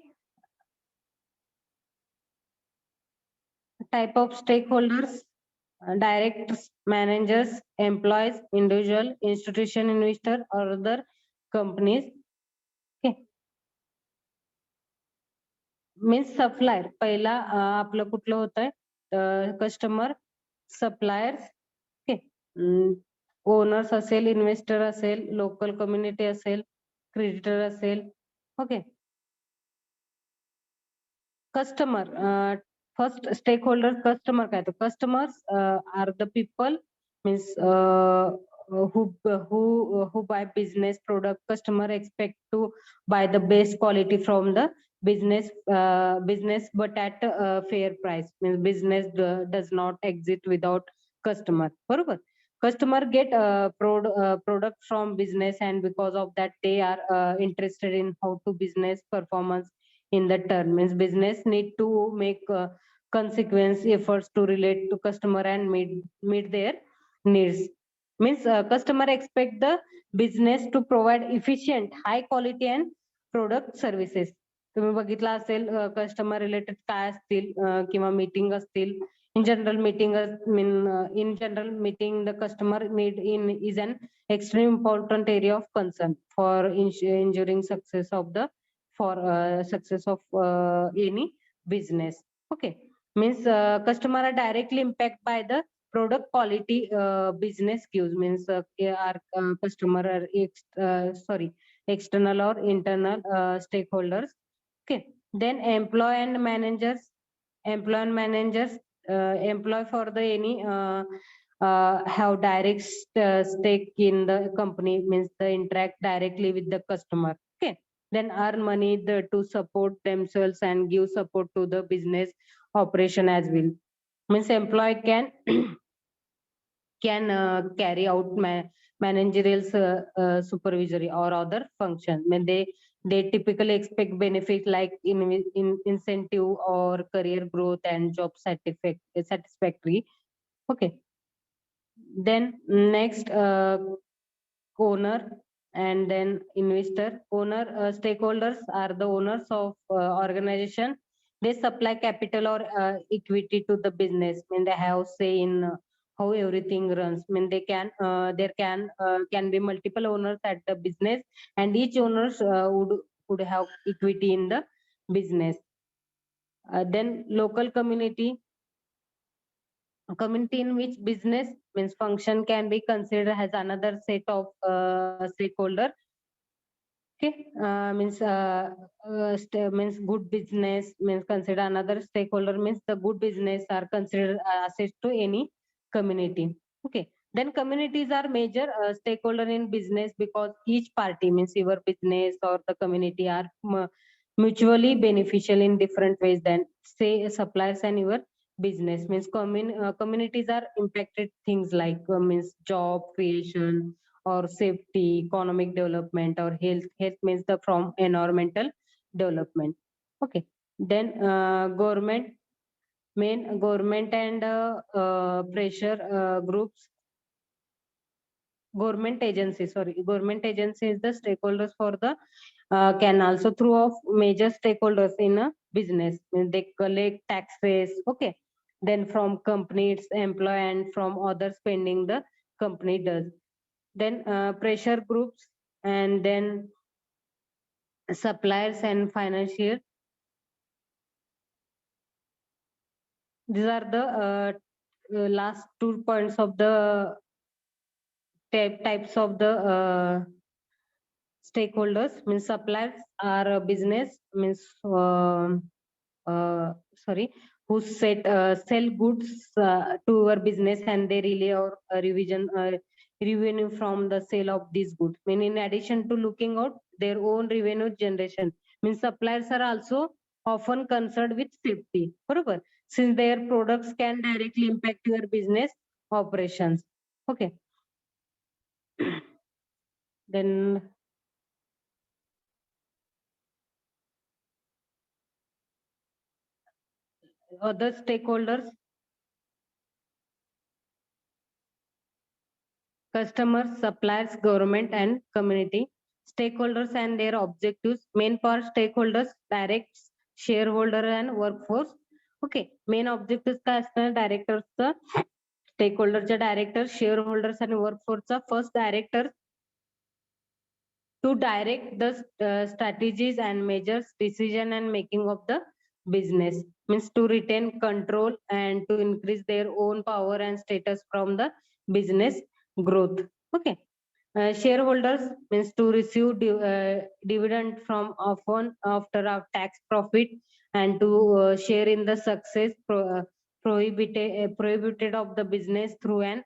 Type of stakeholders, directors, managers, employees, individual, institution, investor, or other companies. Okay. Means supplier. पहिला आपलं कुठलं होतंय, कस्टमर, सप्लायर्स. ओके. ओनर्स असेल, इन्व्हेस्टर असेल, लोकल कम्युनिटी असेल, क्रेडिटर असेल. Okay. Customer, first stakeholder customer काय, तर customers are the people, means who buy business product. Customer expect to buy the best quality from the business but at a fair price. Means business does not exist without customer. बरोबर. Customer get product from business, and because of that they are interested in how to business performance in the term. Means business need to make consequence efforts to relate to customer and meet their needs. Means customer expect the business to provide efficient, high quality and product services. तुम्ही बघितला असेल customer related काय असतील किंवा meeting असतील. In general meeting, in general meeting, the customer need in is an extreme important area of concern for ensuring success of the success of any business. Okay, means customer are directly impacted by the product quality business gives. Means our customer are external or internal stakeholders. Okay, then employee and managers. Employee and managers, employee for the any have direct stake in the company. Means they interact directly with the customer. Okay, then earn money to support themselves and give support to the business operation as well. Means employee can carry out managerial supervisory or other function. When they typically expect benefit like in incentive or career growth and job satisfactory. Okay. Then next owner and then investor. Owner stakeholders are the owners of organization. They supply capital or equity to the business. When they have say in how everything runs. I mean they can there can be multiple owners at the business, and each owners would have equity in the business. Then local community. A community in which business means function can be considered as another set of stakeholder. Okay, means good business means consider another stakeholder. Means the good business are considered assets to any community. Okay, then communities are major stakeholder in business because each party means your business or the community are mutually beneficial in different ways than say suppliers and your business. Means communities are impacted things like means job creation or safety, economic development, or health. Health means the from environmental development. Okay, then government, main government and pressure groups. Government agency, sorry, government agency is the stakeholders for the can also through of major stakeholders in a business. They collect taxes, okay. Then from companies, employee, and from other spending the company does. Then pressure groups, and then suppliers and financier. These are the last 2 points of the types of the stakeholders. Means suppliers are a business, means uh, sorry, who sell goods to our business, and they rely or revision revenue from the sale of these goods. Mean in addition to looking out their own revenue generation, means suppliers are also often concerned with safety, barabar, since their products can directly impact your business operations. Okay. Then other stakeholders: customers, suppliers, government, and community. Stakeholders and their objectives. Main part stakeholders, direct, shareholder, and workforce. Okay. Main objectives का असणार directors, stakeholders, directors, shareholders, and workforce. First, directors to direct the strategies and measures, decision and making of the business, means to retain control and to increase their own power and status from the business growth. Okay. Shareholders means to receive dividend from often after our tax profit, and to share in the success prohibited of the business through an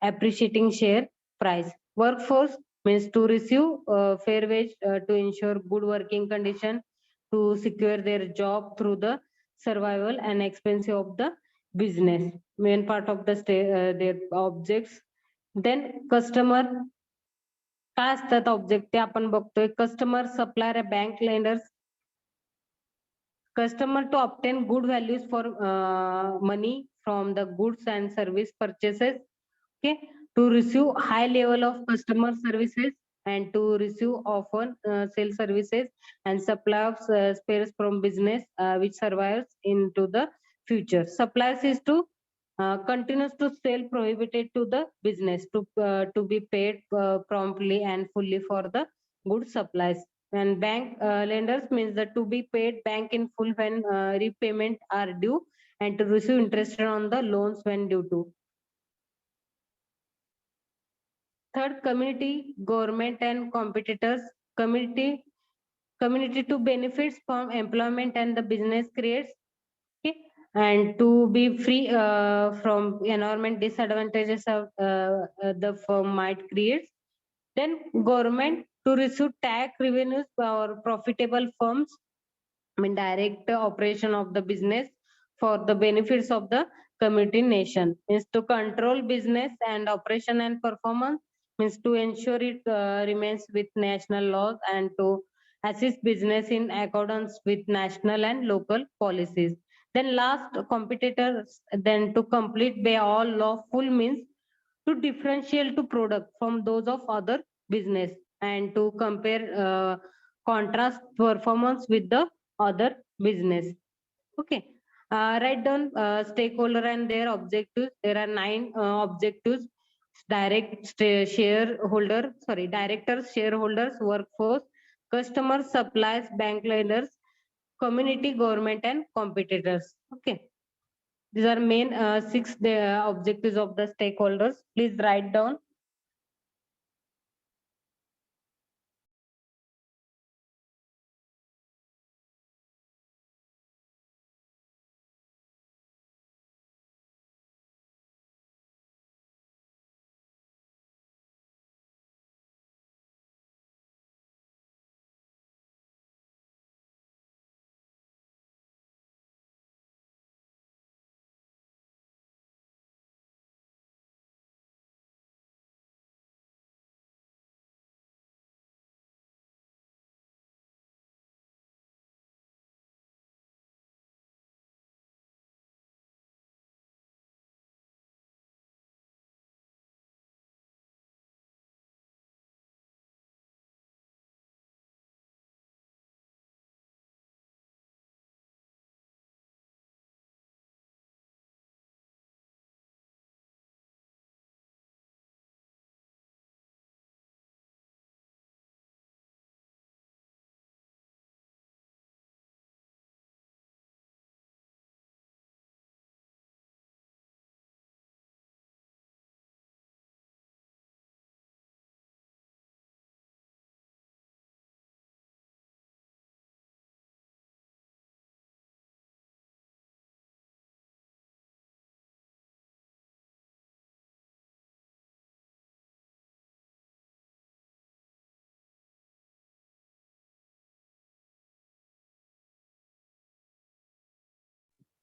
appreciating share price. Workforce means to receive fair wage, to ensure good working condition, to secure their job through the survival and expense of the business. Main part of the their objects. Then customer काय असतात object ते आपण बघतोय. Customer, supplier, bank lenders. Customer to obtain good values for money from the goods and service purchases. Okay. To receive high level of customer services, and to receive often sale services and supply of spares from business which survives into the future. Supplies is to continues to sell prohibited to the business to be paid promptly and fully for the good supplies. And bank lenders means that to be paid bank in full when repayment are due, and to receive interest on the loans when due to. Third, community, government, and competitors. Community to benefits from employment and the business creates. Okay. And to be free from environment disadvantages of the firm might create. Then government to receive tax revenues for profitable firms, I mean direct operation of the business for the benefits of the community nation. Means to control business and operation and performance, means to ensure it remains with national laws, and to assist business in accordance with national and local policies. Then last, competitors, then to complete by all lawful means to differentiate to product from those of other business, and to compare contrast performance with the other business. Okay. Write down stakeholder and their objectives. There are 9 objectives: directors, shareholders, workforce, customers, suppliers, bank lenders, community, government, and competitors. Okay. These are main 6 objectives of the stakeholders. Please write down.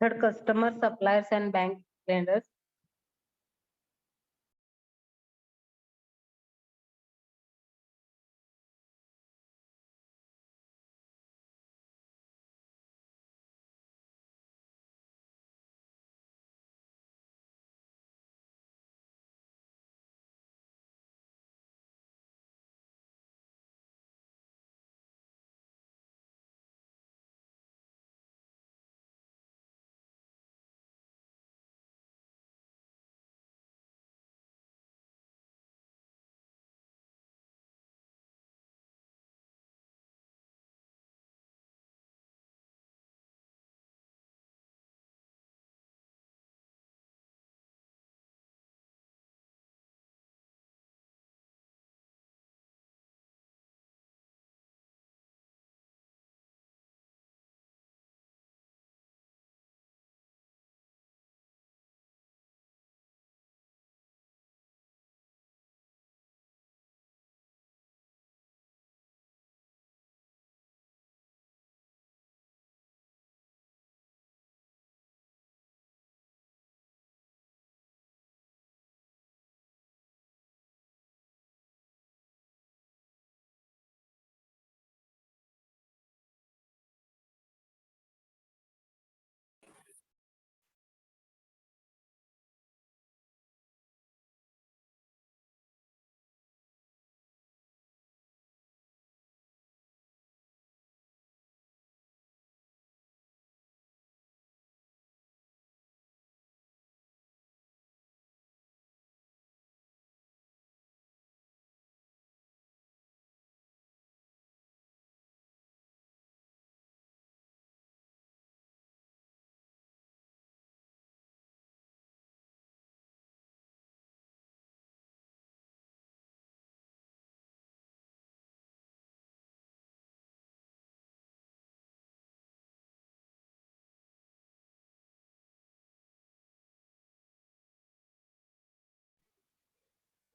Third, customers, suppliers, and bank lenders.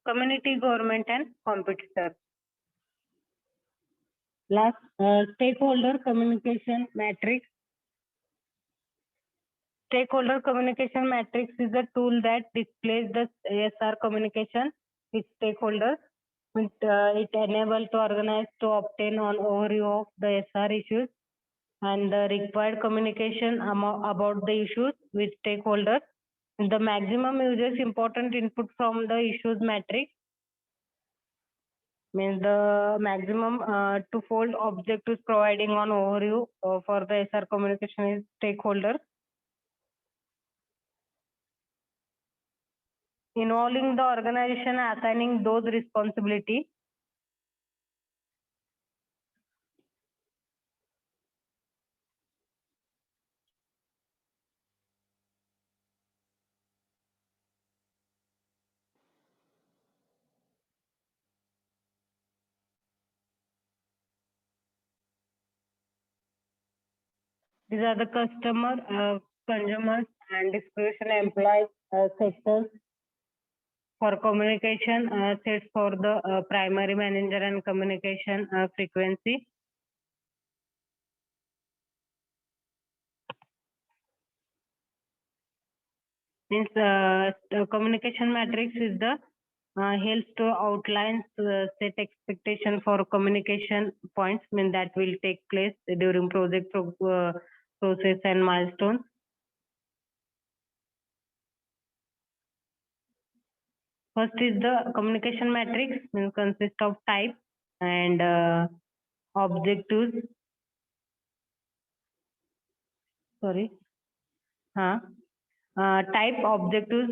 Community, government, and competitors. Last, stakeholder communication matrix. Stakeholder communication matrix is a tool that displays the ASR communication with stakeholders. It enables to organize to obtain an overview of the SR issues and the required communication about the issues with stakeholders. The maximum uses important input from the issues matrix means the maximum twofold objectives providing an overview for the SR communication is stakeholders. Involving the organization, assigning those responsibilities. These are the customer, consumers, and distribution employees sectors. For communication, sets for the primary manager and communication frequency. Means communication matrix is the helps to outline set expectation for communication points that will take place during project process and milestones. First is the communication matrix, consists of type and objectives. Sorry. Type, objectives,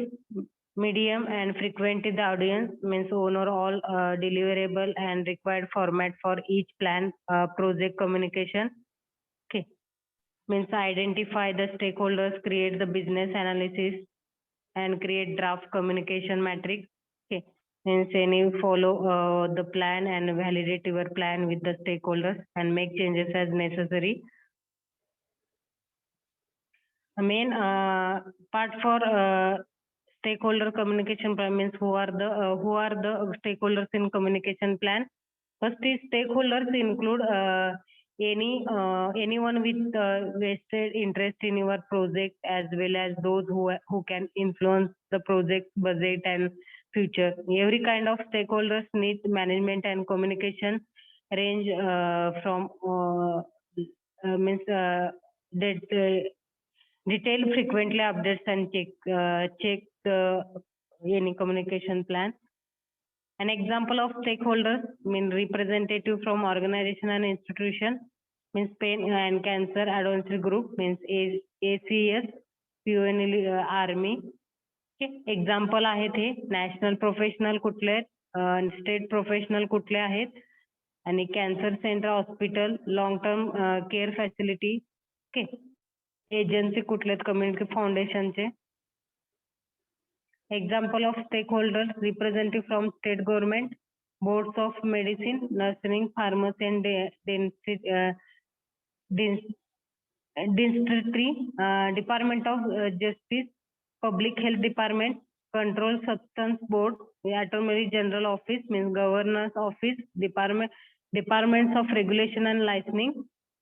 medium, and frequency the audience means owner all deliverable and required format for each plan project communication. Okay. Means identify the stakeholders, create the business analysis, and create draft communication matrix. Okay. Means any follow the plan and validate your plan with the stakeholders and make changes as necessary. The main part for stakeholder communication plan means who are the stakeholders in communication plan. First is stakeholders include anyone with vested interest in your project, as well as those who can influence the project budget and future. Every kind of stakeholders need management and communication range from means that detail frequently updates and check any communication plan. An example of stakeholders mean representative from organization and institution, means pain and cancer advocacy group, means ACS, PUNL Army. Okay. Example आहेत हे national professional कुठले आहेत, state professional कुठले आहेत, आणि cancer centre hospital, long term care facility. Okay. Agency कुठले आहेत, community फाउंडेशनचे. Example of stakeholders representative from state government, boards of medicine, nursing, pharmacy and dentistry, Department of Justice, Public Health Department, Control Substance Board, Attorney General Office, means Governor's Office, Departments of Regulation and Licensing,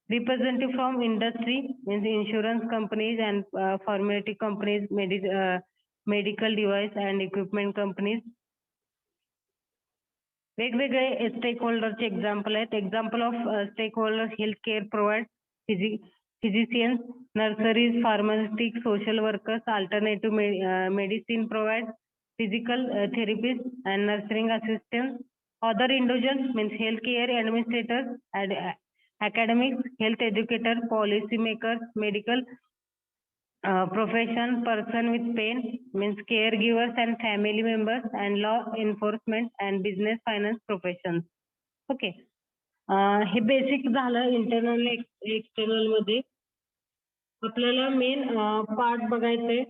representative from industry, means insurance companies and pharmaceutical companies, medical device and equipment companies. वेगवेगळे स्टेकहोल्डरचे example आहेत. Example of stakeholder health care provide, physicians, nurseries, pharmacist, social workers, alternative medicine provide, physical therapist and nursing assistant. Other individuals means health care ॲडमिनिस्ट्रेटर्स, academics, health educator, policy makers, medical profession, person with pain, means caregivers and family members, and law enforcement and business finance professions. Okay. हे basic झालं internal external मध्ये. आपल्याला main part बघायचंय.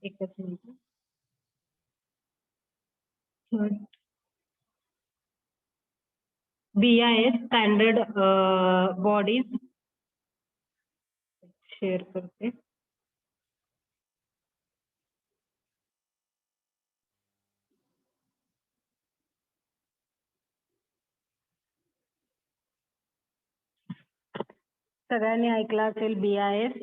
एकच minute. BIS standard bodies share करते. सगळ्यांनी ऐकलं असेल BIS,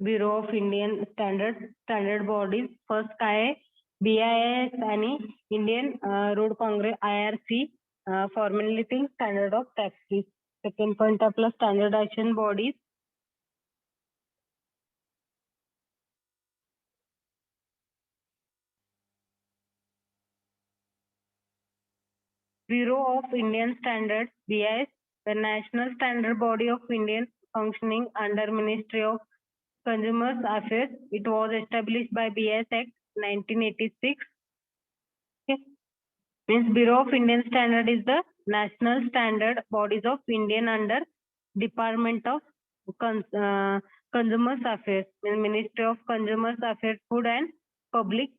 bureau of Indian standard bodies. First काय आहे, BIS आणि Indian road congress IRC, formality standard of taxes. Second point आपला standardization bodies. Bureau of Indian Standards, BIS, the national standard body of Indian functioning under Ministry of Consumer Affairs. It was established by BIS Act 1986. Okay. Means Bureau of Indian Standard is the national standard bodies of Indian under Department of Consumer Affairs, Ministry of Consumer Affairs, Food and Public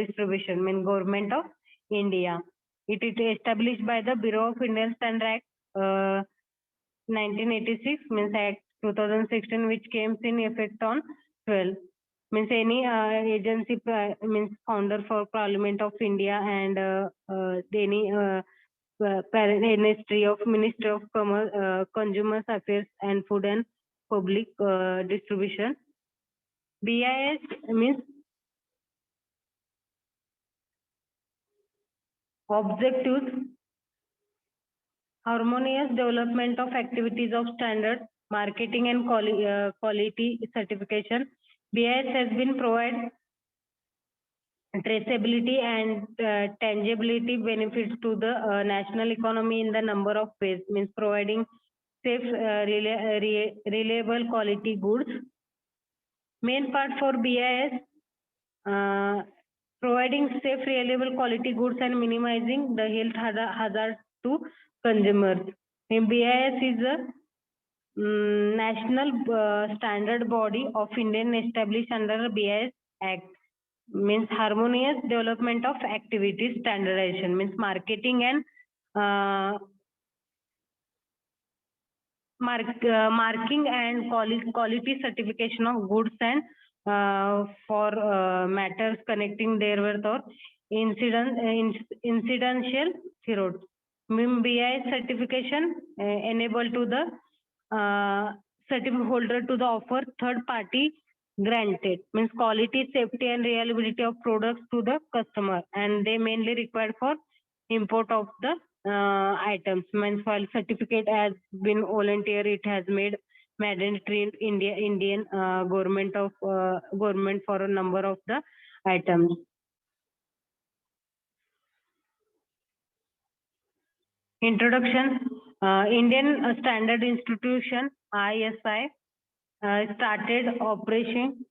Distribution, mean Government of India. It is established by the Bureau of Indian Standard Act 1986, means Act 2016, which came in effect on 12. Means any agency means founder for Parliament of India and any Ministry of Consumer Affairs and Food and Public Distribution. BIS means objectives: harmonious development of activities of standards, marketing and quality certification. BIS has been provide traceability and tangibility benefits to the national economy in the number of ways, means providing safe, reliable quality goods. Main part for BIS, providing safe, reliable quality goods and minimizing the health hazards to consumers. BIS is a national standard body of Indian established under BIS Act. Means harmonious development of activities, standardization, means marketing and marking and quality certification of goods and for matters connecting therewith or Incidential zeros. BIS certification enable to the certificate holder to the offer third party granted, means quality, safety and reliability of products to the customer, and they mainly required for import of the items. Means while certificate has been volunteer, it has made mandatory in Indian government for a number of the items. Introduction. Indian Standard Institution ISI started operation.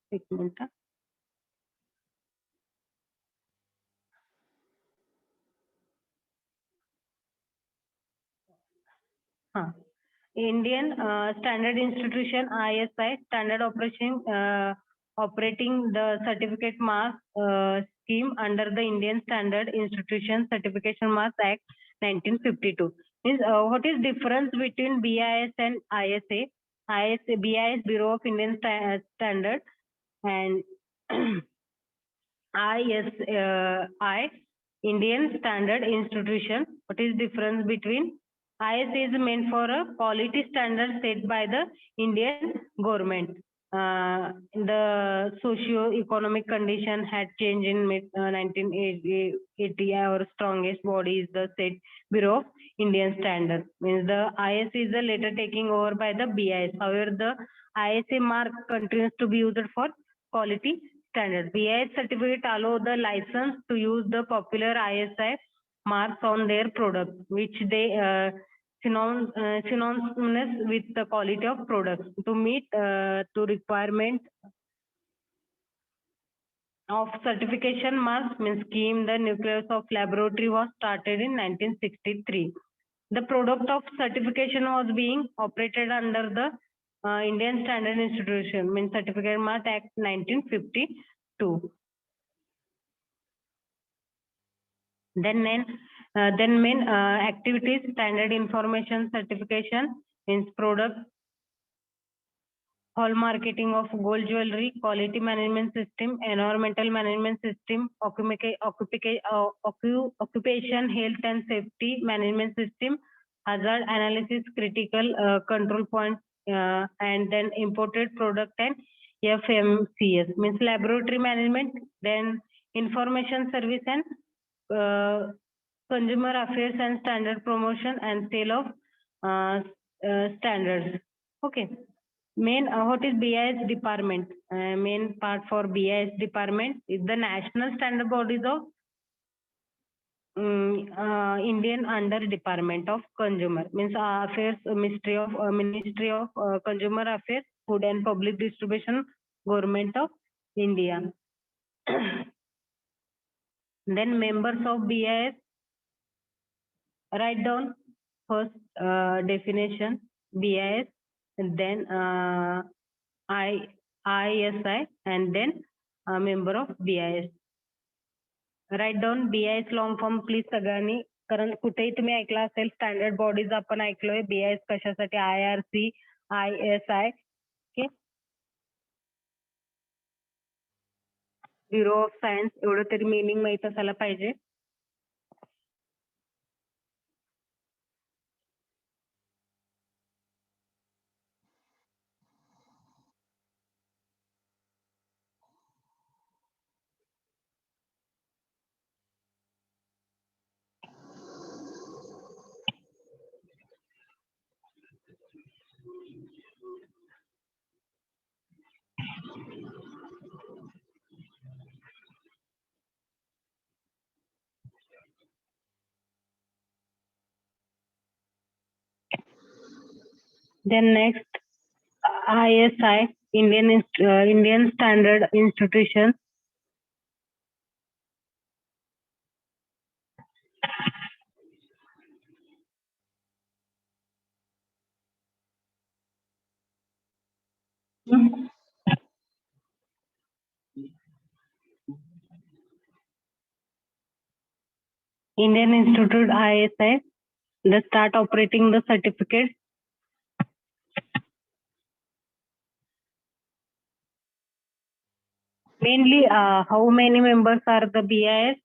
Indian Standard Institution ISI standard operating the certificate mark scheme under the Indian Standard Institution Certification Marks Act 1952. Means what is difference between BIS and ISA? BIS Bureau of Indian Standard and ISI Indian Standard Institution. What is difference between? ISA is meant for a quality standard set by the Indian government. The socio-economic condition had changed in 1980. Our strongest body is the State Bureau of Indian Standard. Means the ISA is the later taking over by the BIS. However, the ISA mark continues to be used for quality standard. BIS certificate allow the license to use the popular ISI marks on their product, which they synonymous with the quality of products to meet to requirement of certification marks means scheme. The nucleus of laboratory was started in 1963. The product of certification was being operated under the Indian Standard Institution means Certificate Mark Act 1952. Then main activities: standard information certification means product hallmarking of gold jewelry, quality management system, environmental management system, occupation health and safety management system, hazard analysis, critical control point, and then imported product and FMCS means laboratory management, then information service and consumer affairs and standard promotion and sale of standards. Okay. Main what is BIS department? Main part for BIS department is the national standard bodies of Indian under Department of Consumer means affairs Ministry of Consumer Affairs, Food and Public Distribution, Government of India. Then members of BIS. Write down first definition BIS, and then ISI, and then a member of BIS. Write down BIS long form please सगळ्यांनी, कारण कुठेही तुम्ही ऐकला असेल standard bodies आपण ऐकलोय BIS कशासाठी IRC ISI okay bureau of science एवढं तरी मिनिंग माहित असायला पाहिजे. Then next, ISI, Indian Standard Institution. Indian Institute ISI, they start operating the certificate. Mainly, how many members are the BIS?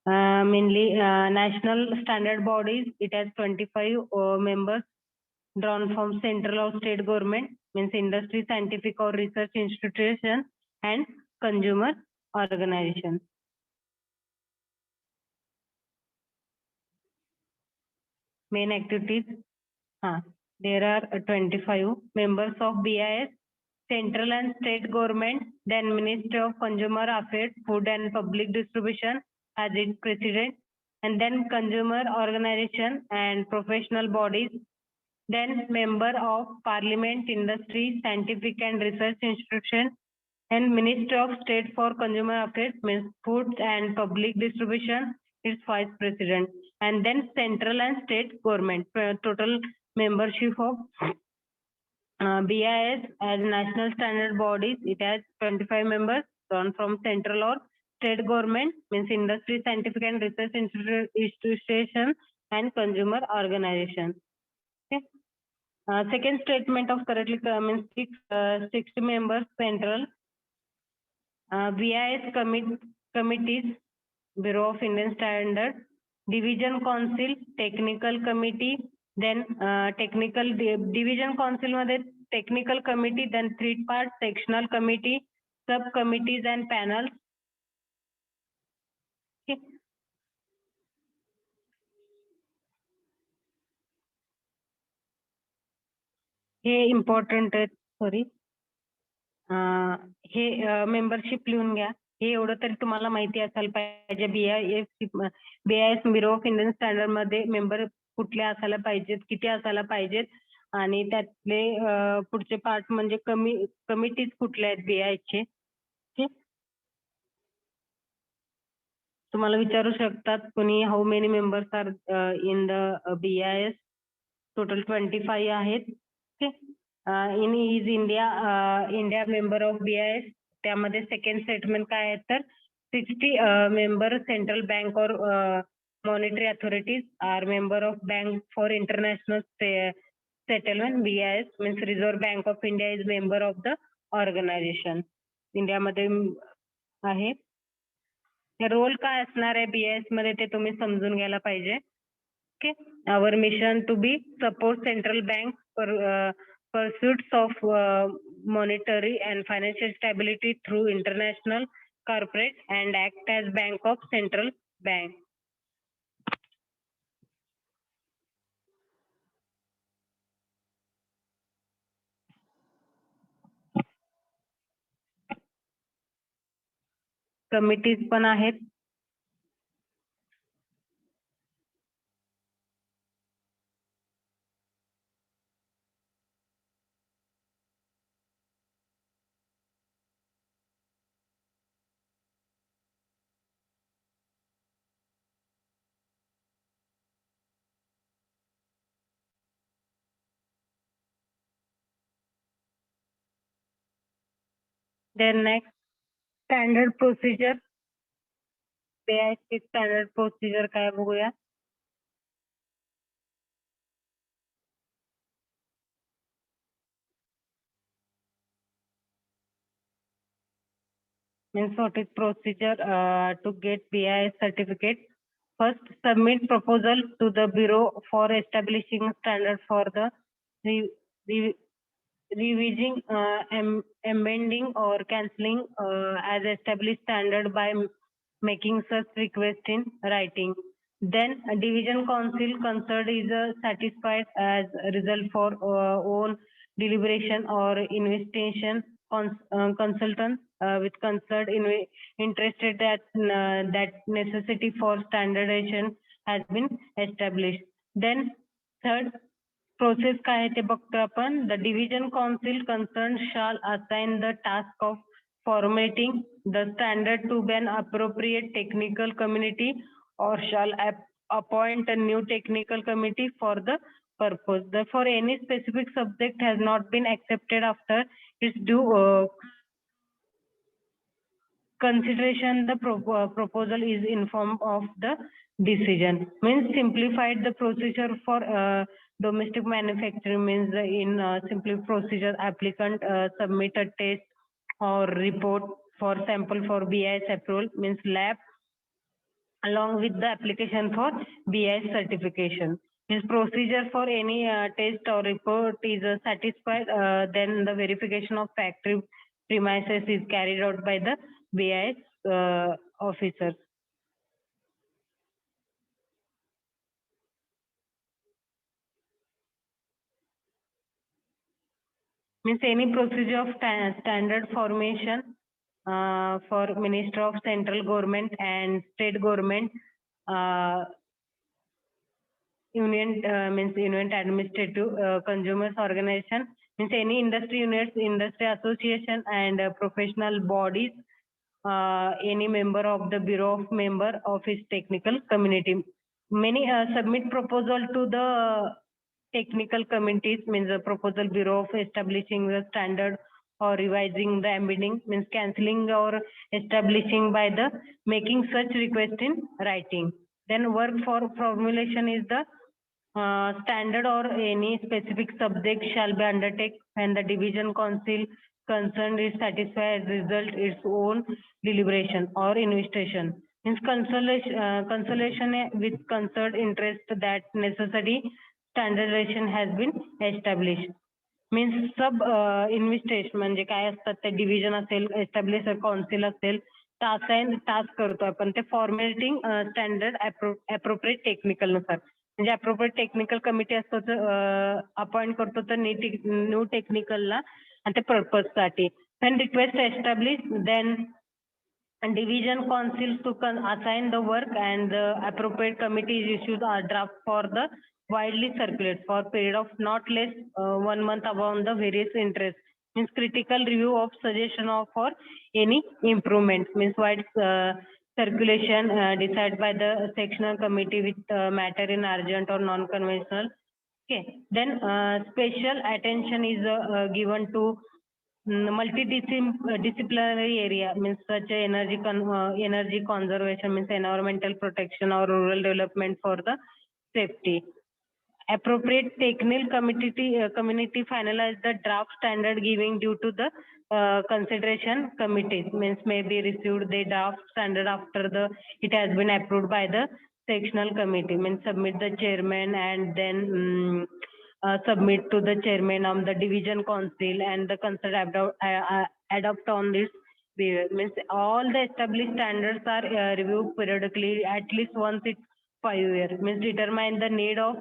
mainly national standard bodies. It has 25 members drawn from central or state government, means industry, scientific or research institution, and consumer organization. Main activities. There are 25 members of BIS, central and state government, then Ministry of Consumer Affairs, Food and Public Distribution as its president, and then consumer organization and professional bodies, then member of Parliament, Industry, Scientific and Research Institution, and Minister of State for Consumer Affairs, means Food and Public Distribution, is Vice President, and then central and state government. Total membership of BIS as national standard bodies, it has 25 members drawn from central or state government, means industry, scientific and research institution, and consumer organization. Okay. Second statement of correctly means 60 members central. BIS committees, Bureau of Indian Standard, Division Council, Technical Committee, then technical division council मध्ये technical committee, then 3-part sectional committee, subcommittees and panels. Okay. हे important आहे, sorry. हे membership लिहून घ्या. हे एवढं तरी तुम्हाला माहिती असायला पाहिजे. BIS bureau of Indian standard मध्ये मेंबर कुठले असायला पाहिजेत, किती असायला पाहिजेत, आणि त्यातले पुढचे पार्ट म्हणजे कमिटीज कुठल्या आहेत BIS चे. तुम्हाला विचारू शकतात कोणी, how many members are in the BIS. Total 25 आहेत. In is India member of BIS. त्यामध्ये सेकंड स्टेटमेंट काय आहे तर 60 मेंबर सेंट्रल बँक और monetary authorities are member of bank for international settlement. BIS means reserve bank of India is member of the organisation. इंडियामध्ये आहे. Role काय असणार आहे BIS मध्ये ते तुम्ही समजून घ्यायला पाहिजे. Okay. Our mission to be support central bank for pursuits of monetary and financial stability through international corporate and act as bank of central bank. Committees पण आहेत. Then next, standard procedure. BIS ची standard procedure काय बघूया. Means what is procedure to get BIS certificate? First, submit proposal to the Bureau for establishing standard for the revising, amending or cancelling as established standard by making such request in writing. Then a division council concerned is satisfied as a result for own deliberation or investigation. Consultants with concerned interested that that necessity for standardization has been established. Then third, process काय आहे ते बघतो आपण. The division council concerned shall assign the task of formatting the standard to an appropriate technical committee or shall appoint a new technical committee for the purpose. Therefore, any specific subject has not been accepted after its due consideration, the proposal is in form of the decision. Means simplified the procedure for domestic manufacturing. Means in simple procedure, applicant submit a test or report for sample for BIS approval. Means lab along with the application for BIS certification. This procedure for any test or report is satisfied, then the verification of factory premises is carried out by the BIS officers. Means any procedure of standard formation for Minister of Central Government and State Government, Union means Union Administrative Consumers Organization, means any industry units, industry association and professional bodies, any member of the Bureau of Member of his technical community. Many submit proposal to the technical committees, means the proposal bureau of establishing the standard or revising the amending, means cancelling or establishing by the making such request in writing. Then work for formulation is the standard or any specific subject shall be undertaken and the division council concerned is satisfied as result its own deliberation or investigation. Means consultation with concerned interest that necessary standardization has been established. Means सब इन्व्हेस्टेशन म्हणजे काय असतात ते division असेल, एस्टॅब्लिशर council असेल, task करतो आपण ते फॉर्मॅटिंग स्टँडर्ड अप्रोप्रिएट टेक्निकल नुसार. म्हणजे अप्रोप्रिएट टेक्निकल कमिटी असतो अपॉइंट करतो तर न्यू टेक्निकलला आणि ते पर्पजसाठी. When request established, then division council to assign the work and the appropriate committee is issued a draft for the widely circulate for period of not less 1 month above the various interests. Means critical review of suggestion of for any improvement. Means wide circulation decided by the sectional committee with matter in urgent or non-conventional. Okay. Then special attention is given to multidisciplinary area, means such energy energy conservation, means environmental protection or rural development for the safety. Appropriate technical community finalize the draft standard giving due to the consideration committees, means may be received the draft standard after the it has been approved by the sectional committee, means submit the chairman and then submit to the chairman of the division council and the concern adopt on this. Means all the established standards are reviewed periodically at least once in 5 years. Means determine the need of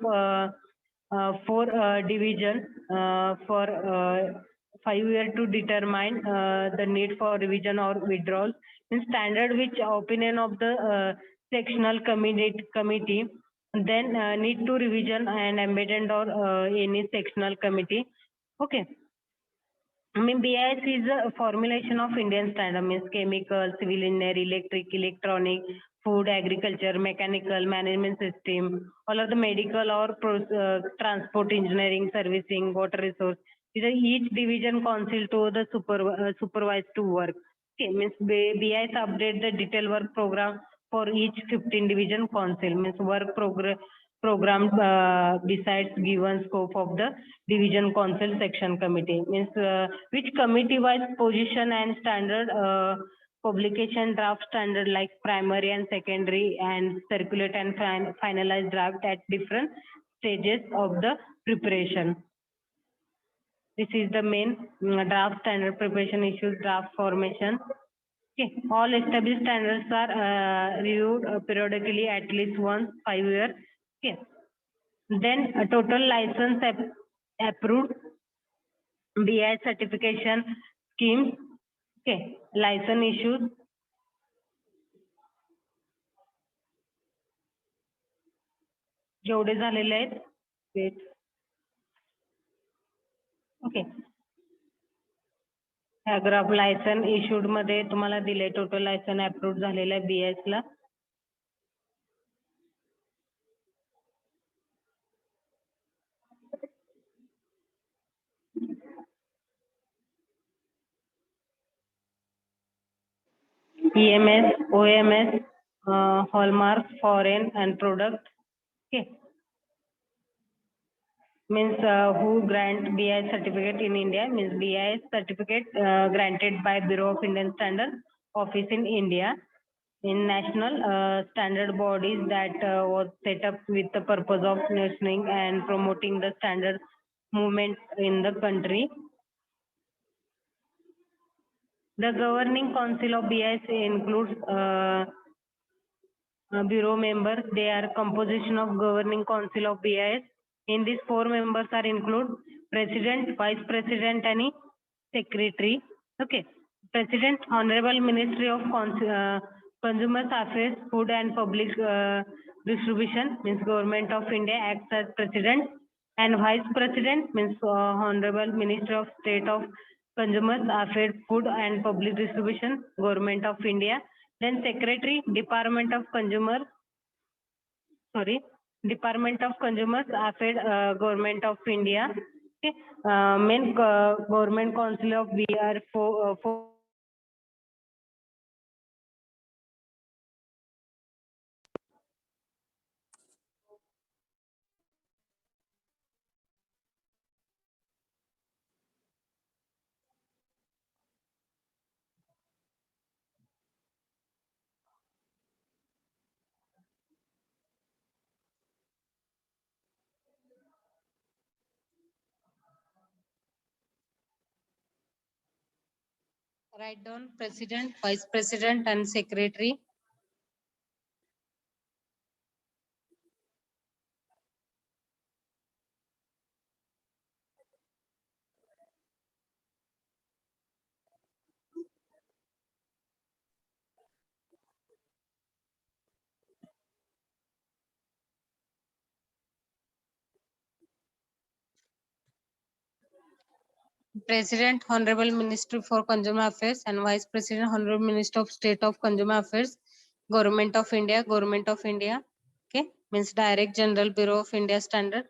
for division for 5 years to determine the need for revision or withdrawal. Means standard which opinion of the sectional committee, then need to revision and amendment or any sectional committee. Okay. I mean, BIS is a formulation of Indian standard, means chemical, civil engineer, electric, electronic, food, agriculture, mechanical, management system, all of the medical or transport engineering, servicing, water resource. Each division council to the supervise to work. Okay, means BIS update the detailed work program for each 15 division council, means work program besides given scope of the division council section committee, means which committee wise position and standard publication draft standard like primary and secondary and circulate and finalize draft at different stages of the preparation. This is the main draft standard preparation issues, draft formation. Okay. All established standards are reviewed periodically at least once 5 years. Okay. Then a total license approved BI certification schemes. Okay. License issues. जेवढे झालेले आहेत. Okay. Graph licence issued मध्ये तुम्हाला दिले total licence approve झालेलं आहे BIS La. EMS, OMS, hallmark, foreign and product. Okay. Means who grant BIS certificate in India, means BIS certificate granted by Bureau of Indian Standards Office in India. in national standard bodies that was set up with the purpose of nurturing and promoting the standard movement in the country. The governing council of BIS includes bureau members. They are composition of governing council of BIS. In these 4 members are include president, vice president, and secretary. Okay. President, Honorable Ministry of Consumer Affairs, Food and Public Distribution, means Government of India acts as President, and Vice President means Honorable Minister of State of Consumer Affairs, Food and Public Distribution, Government of India. Then Secretary, Department of Consumer Affairs, Government of India. Okay. Main Government Council of BR for write down President, Vice President, and Secretary. President, Honorable Minister for Consumer Affairs, and Vice President, Honorable Minister of State of Consumer Affairs, Government of India. Okay, means Direct General Bureau of India Standard.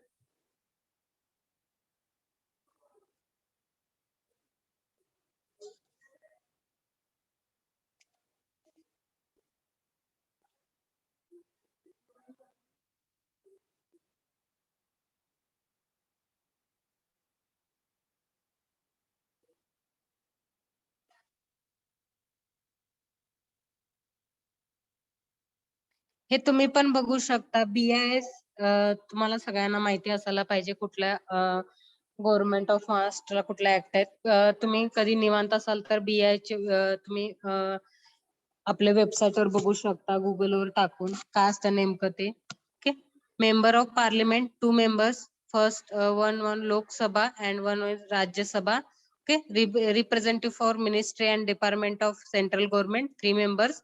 हे तुम्ही पण बघू शकता. BIS तुम्हाला सगळ्यांना माहिती असायला पाहिजे कुठल्या गव्हर्नमेंट ऑफ महाराष्ट्रला कुठल्या ऍक्ट आहेत. तुम्ही कधी निवांत असाल तर BIS चे तुम्ही आपल्या वेबसाईट वर बघू शकता, गुगल वर टाकून काय असतं नेमकं ते. Okay. Member of parliament 2 members, first one Lok Sabha and 1 Rajya Sabha. Okay. Representative for Ministry and Department of Central Government 3 members.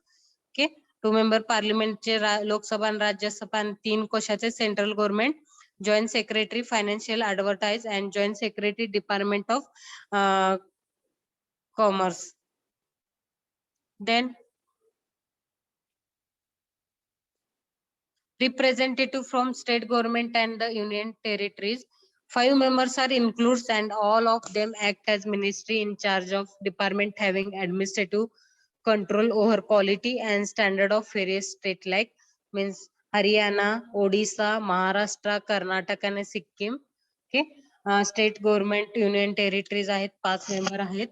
Okay. 2 member parliament चे लोकसभा आणि राज्यसभा आणि 3 कोशाचे central government. Joint secretary financial advertise and joint secretary department of commerce. Then representative from state government and the union territories. 5 members are included and all of them act as ministry in charge of department having administrative control over quality and standard of various state like means Haryana, Odisha, Maharashtra, Karnataka and Sikkim. Okay. State government union territories आहेत 5 member आहेत.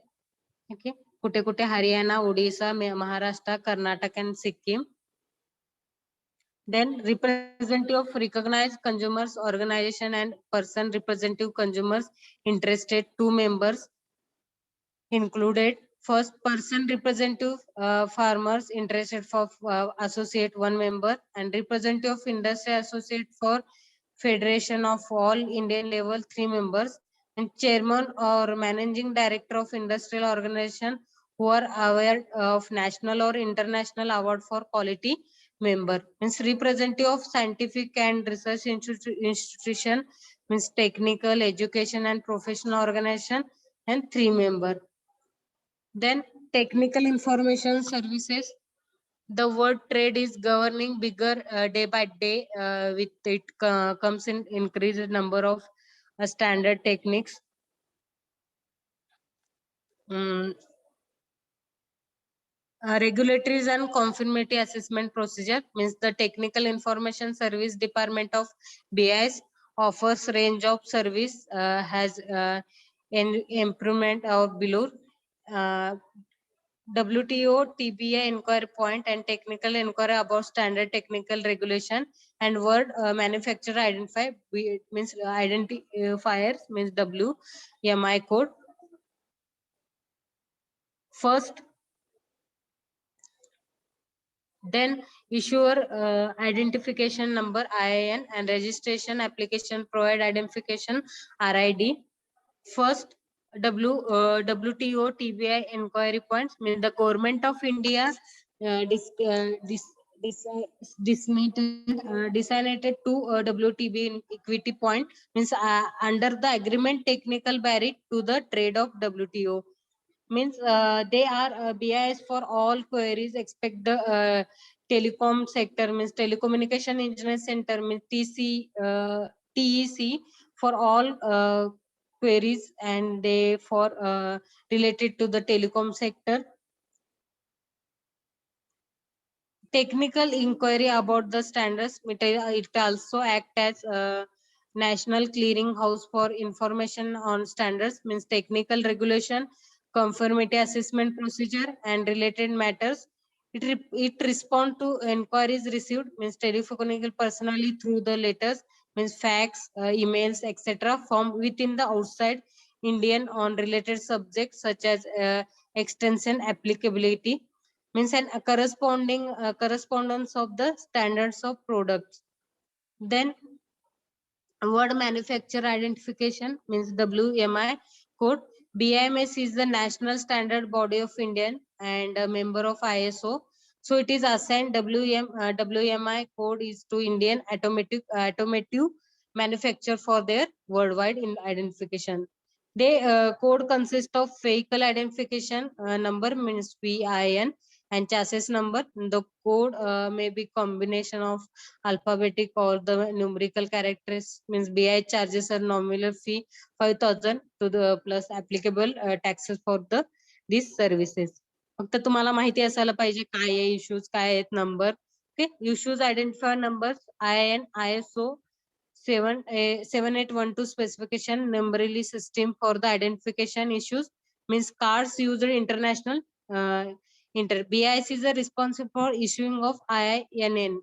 Okay. कुठे कुठे Haryana, Odisha, Maharashtra, Karnataka and Sikkim. Then representative of recognized consumers organization and person representative consumers interested 2 members included. First person representative farmers interested for associate 1 member and representative of industry associate for federation of all Indian level 3 members and chairman or managing director of industrial organization who are aware of national or international award for quality member. Means representative of scientific and research institution means technical education and professional organization and 3 member. Then technical information services. The word trade is governing bigger day by day with it comes in increased number of standard techniques. Regulatories and conformity assessment procedure means the technical information service department of BIS offers range of service has improvement or below WTO TBI inquiry point and technical inquiry about standard technical regulation, and word manufacturer identify means identifiers means WMI code. First, then issuer identification number IIN and registration application provide identification RID. First, WTO TBI inquiry points means the government of India designated to WTB equity point means under the agreement technical barrier to the trade of WTO means they are BIS for all queries expect the telecom sector means telecommunication engineer center means TEC for all queries and they for related to the telecom sector. Technical inquiry about the standards, it also act as a national clearing house for information on standards means technical regulation, conformity assessment procedure and related matters. It respond to inquiries received means telephonical personally through the letters means fax, emails, etc. from within the outside Indian on related subjects such as extension applicability means an corresponding correspondence of the standards of products. Then word manufacturer identification means WMI code. BIMS is the national standard body of Indian and a member of ISO. So it is assigned WMI code is to Indian automotive manufacturer for their worldwide identification. They code consists of vehicle identification number means VIN and chassis number. The code may be combination of alphabetic or the numerical characters means BI charges a nominal fee 5,000 to the plus applicable taxes for the these services. फक्त तुम्हाला माहिती असायला पाहिजे काय आहे issues काय आहेत number. Okay issues identify numbers IN ISO 7812 specification numberly system for the identification issues means cards used international BIS is responsible for issuing of INN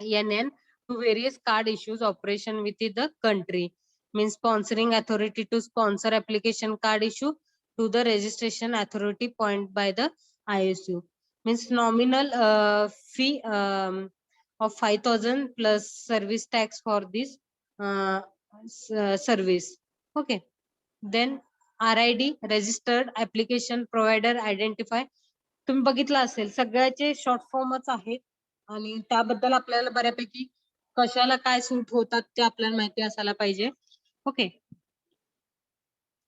to various card issues operation within the country means sponsoring authority to sponsor application card issue to the registration authority point by the ISU means nominal fee of 5,000 plus service tax for this service. Okay, then RID registered application provider identify. तुम्ही बघितलं असेल सगळ्याचे short फॉर्मच आहेत आणि त्याबद्दल आपल्याला बऱ्यापैकी कशाला काय सूट होतात ते आपल्याला माहिती असायला पाहिजे. Okay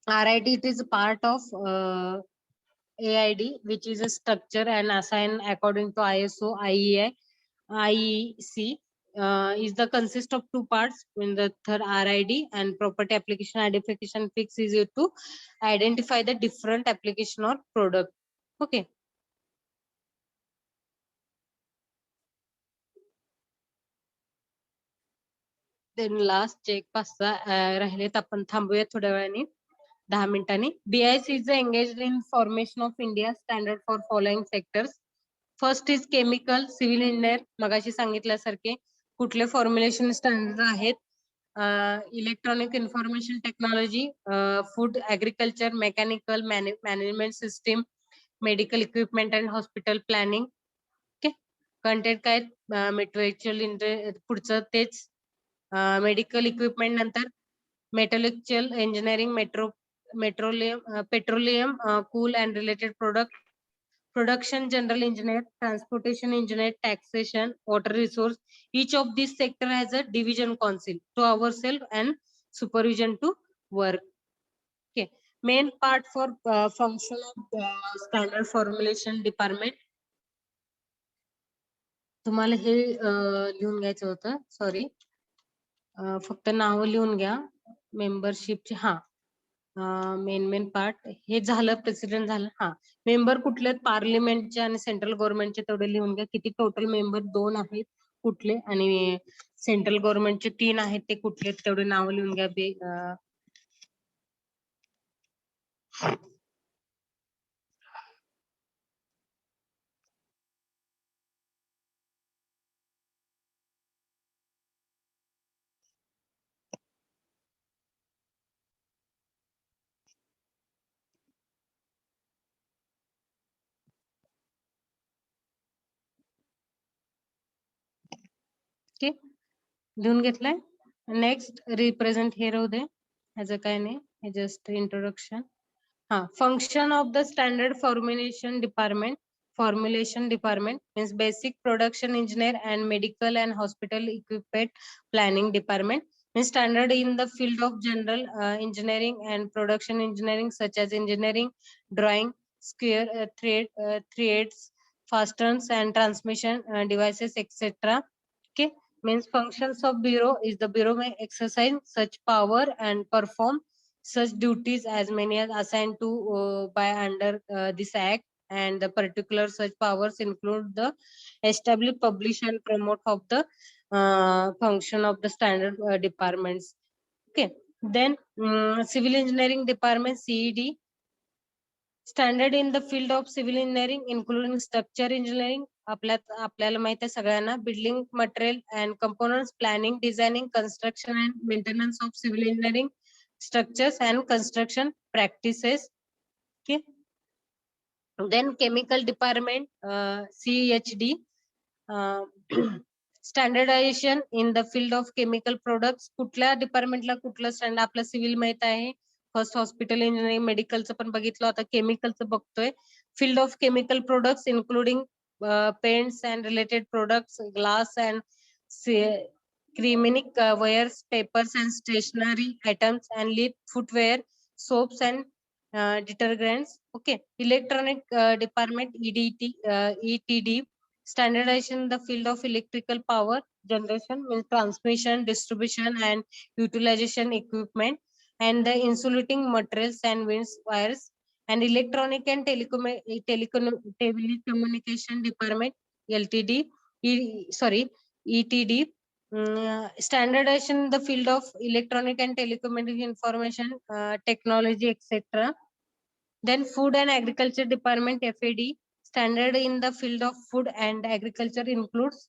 RID it is a part of AID which is a structure and assigned according to ISO IEC is the consist of two parts in the third RID and property application identification fix is used to identify the different application or product. Okay. Then last check पाच राहिलेत आपण थांबूया थोड्या वेळाने 10 मिनिटांनी. BIS is engaged in formation of India standard for following sectors. First is chemical, civil engineer मगाशी सांगितल्यासारखे कुठले formulation standard आहेत. Electronic information technology, food agriculture, mechanical management system, medical equipment and hospital planning. Okay content काय मेट्रोएक्च्युअल पुढचं तेच medical equipment नंतर मेटॅलिकल engineering petroleum cool and related production general engineer, transportation engineer, taxation, water resource. Each of these sector has a division council to ourselves and supervision to work. Okay, main part for function of standard formulation department. तुम्हाला हे लिहून घ्यायचं होतं sorry फक्त नाव लिहून घ्या मेंबरशिपचे. हा main part हे झालं president झालं. हा मेंबर कुठले पार्लिमेंटचे आणि सेंट्रल गव्हर्नमेंटचे तेवढे लिहून घ्या. किती टोटल मेंबर 2 आहेत कुठले आणि सेंट्रल गव्हर्नमेंटचे 3 आहेत ते कुठले तेवढे नाव लिहून घ्या. ओके, लिहून घेतलाय. नेक्स्ट रिप्रेझेंट हे राहू दे, ह्याचं काय नाही, हे just introduction. Function of the standard formulation department means basic production engineer and medical and hospital equipment planning department means standard in the field of general engineering and production engineering such as engineering, drawing, square, threads, fasteners and transmission devices, etc. Okay, means functions of bureau is the bureau may exercise such power and perform such duties as many as assigned to by under this act, and the particular such powers include the establish, publish and promote of the function of the standard departments. Okay, then civil engineering department CED standard in the field of civil engineering including structure engineering. आपल्याला माहित आहे सगळ्यांना, building material and components, planning, designing, construction and maintenance of civil engineering structures and construction practices. Okay, then chemical department CHD standardization in the field of chemical products. कुठल्या डिपार्टमेंटला कुठलं standard, आपलं civil माहित आहे, फर्स्ट हॉस्पिटल इंजिनिअरिंग, मेडिकलचं पण बघितलं आता केमिकलचं बघतोय. field of chemical products including paints and related products, glass and ceramic wares, papers and stationery items, and lip, footwear, soaps and detergents. Okay, electronic department ETD standardization in the field of electrical power generation means transmission, distribution and utilization equipment, and the insulating materials and winds wires, and electronic and telecommunication department LTD ETD standardization in the field of electronic and telecommunication information technology, etc. Then food and agriculture department FAD standard in the field of food and agriculture includes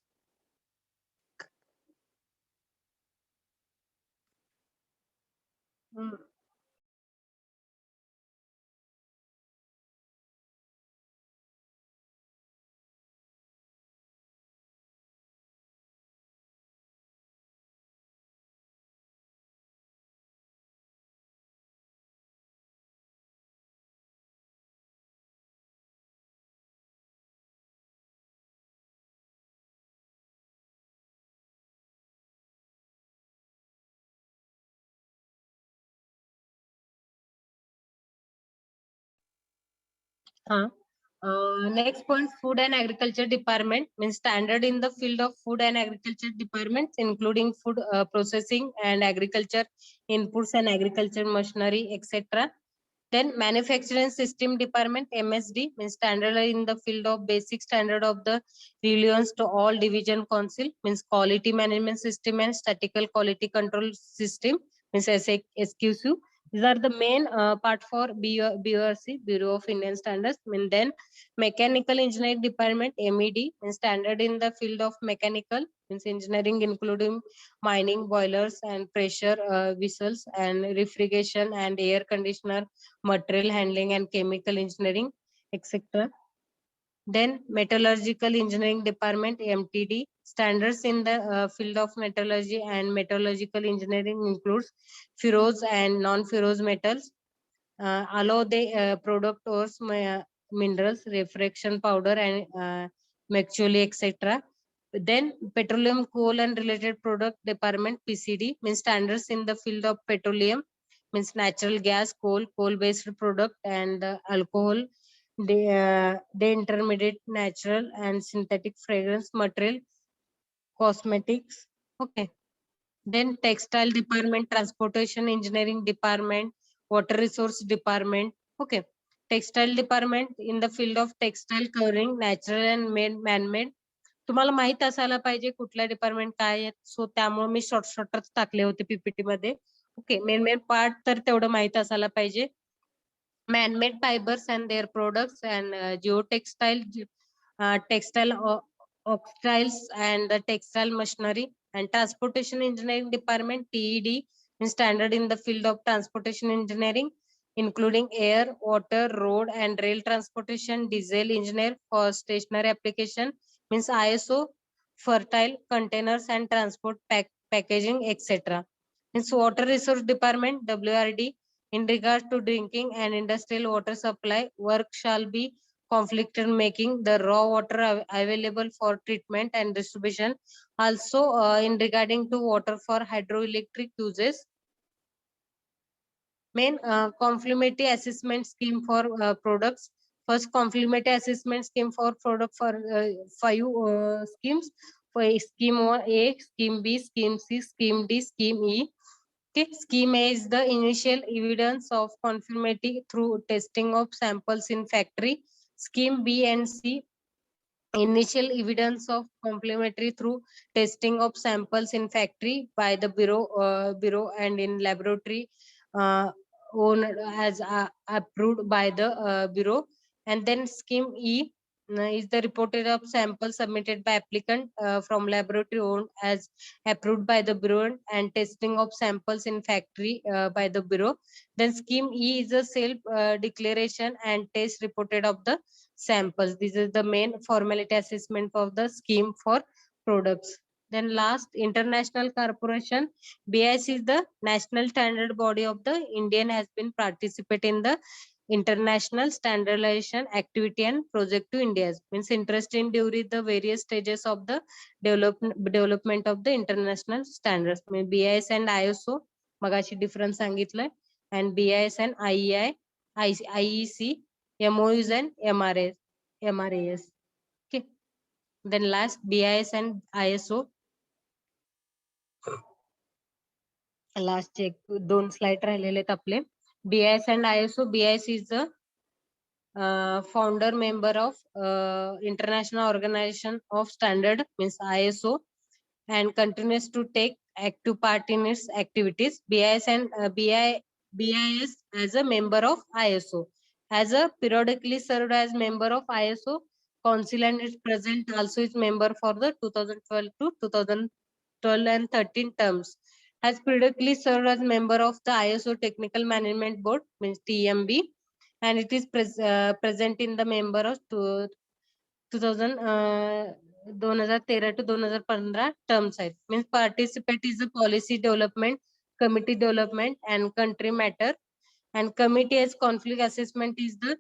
next point, food and agriculture department means standard in the field of food and agriculture departments including food processing and agriculture inputs and agriculture machinery, etc. Then manufacturing system department MSD means standard in the field of basic standard of the relevance to all division council means quality management system and statistical quality control system means SQC. These are the main part for BORC, Bureau of Indian Standards. And then mechanical engineering department MED means standard in the field of mechanical means engineering including mining, boilers and pressure vessels and refrigeration and air conditioner, material handling and chemical engineering, etc. Then metallurgical engineering department MTD standards in the field of metallurgy and metallurgical engineering includes ferrous and non-ferrous metals, allow the product ores, minerals, refraction powder and mercury, etc. Then petroleum, coal and related product department PCD means standards in the field of petroleum means natural gas, coal based product and alcohol, the intermediate natural and synthetic fragrance material, cosmetics. Okay, then textile department, transportation engineering department, water resource department. Okay, textile department in the field of textile covering natural and man-made. तुम्हाला माहित असायला पाहिजे कुठल्या department काय आहे, सो त्यामुळे मी शॉर्टच टाकले होते पीपीटी मध्ये. ओके, मेन पार्ट तर तेवढं माहित असायला पाहिजे. Man-made fibers and their products and geotextile, textile textiles and the textile machinery, and transportation engineering department TED in standard in the field of transportation engineering including air, water, road and rail transportation, diesel engineer for stationary application means ISO fertile containers and transport packaging, etc. Means Water Resource Department, WRD, in regards to drinking and industrial water supply, work shall be conflicted making the raw water available for treatment and distribution. Also, in regarding to water for hydroelectric uses, main conformity assessment scheme for products. First conformity assessment scheme for product for 5 schemes. For scheme A, scheme B, scheme C, scheme D, scheme E. Okay, scheme A is the initial evidence of conformity through testing of samples in factory. Scheme B and C, initial evidence of complementary through testing of samples in factory by the bureau and in laboratory uh, owned as approved by the bureau. And then scheme E is the reported of samples submitted by applicant from laboratory owned as approved by the bureau and testing of samples in factory by the bureau. Then scheme E is a self declaration and test reported of the samples. This is the main formality assessment of the scheme for products. Then last, international corporation. BIS is the national standard body of the Indian has been participate in the international standardization activity and project to India. Means interest in during the various stages of the development of the international standards. Means BIS and ISO, magashi difference सांगितलंय, and BIS and IEI, IEC, MOUs and MRAS. Okay. Then last, BIS and ISO. Last check, 2 slide राहिलेले आहेत आपले. BIS and ISO. BIS is the founder member of International Organization of Standard, means ISO, and continues to take active part in its activities. BIS and BIS as a member of ISO, as a periodically served as member of ISO Council and is present also is member for the 2012 to 2012 and 13 terms. Has periodically served as member of the ISO Technical Management Board, means TMB, and it is present in the member of 2013 to 2015 terms. Means participate is a policy development, committee development and country matter, and committee as conflict assessment is the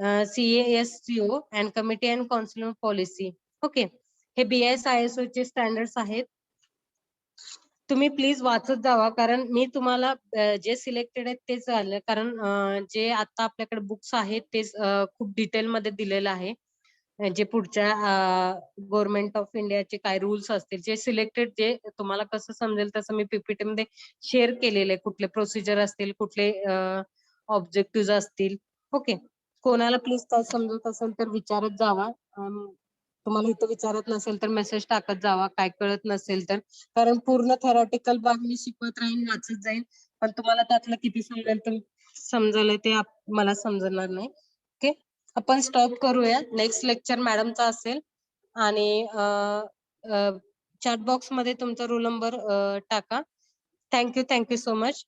CASCO and committee and council policy. Okay, हे BIS ISO चे standards आहेत. तुम्ही please वाचत जावा, कारण मी तुम्हाला जे selected आहेत तेच झालं, कारण जे आता आपल्याकडे बुक्स आहेत तेच खूप डिटेल मध्ये दिलेलं आहे. जे पुढच्या गव्हर्नमेंट ऑफ इंडियाचे काय रूल्स असतील, जे सिलेक्टेड, जे तुम्हाला कसं समजेल तसं मी पीपीटी मध्ये शेअर केलेले, कुठले प्रोसिजर असतील, कुठले ऑब्जेक्टिव्ह असतील. ओके, कोणाला प्लीज काय समजत असेल तर विचारत जावा. तुम्हाला इथं विचारत नसेल तर मेसेज टाकत जावा, काय कळत नसेल तर, कारण पूर्ण थेरॉटिकल भाग मी शिकवत राहीन, वाचत जाईल, पण तुम्हाला त्यातलं किती समजेल तर समजलं ते मला समजणार नाही. ओके, आपण स्टॉप करूया. नेक्स्ट लेक्चर मॅडमचा असेल आणि चॅट बॉक्स मध्ये तुमचा रोल नंबर टाका. Thank you so much.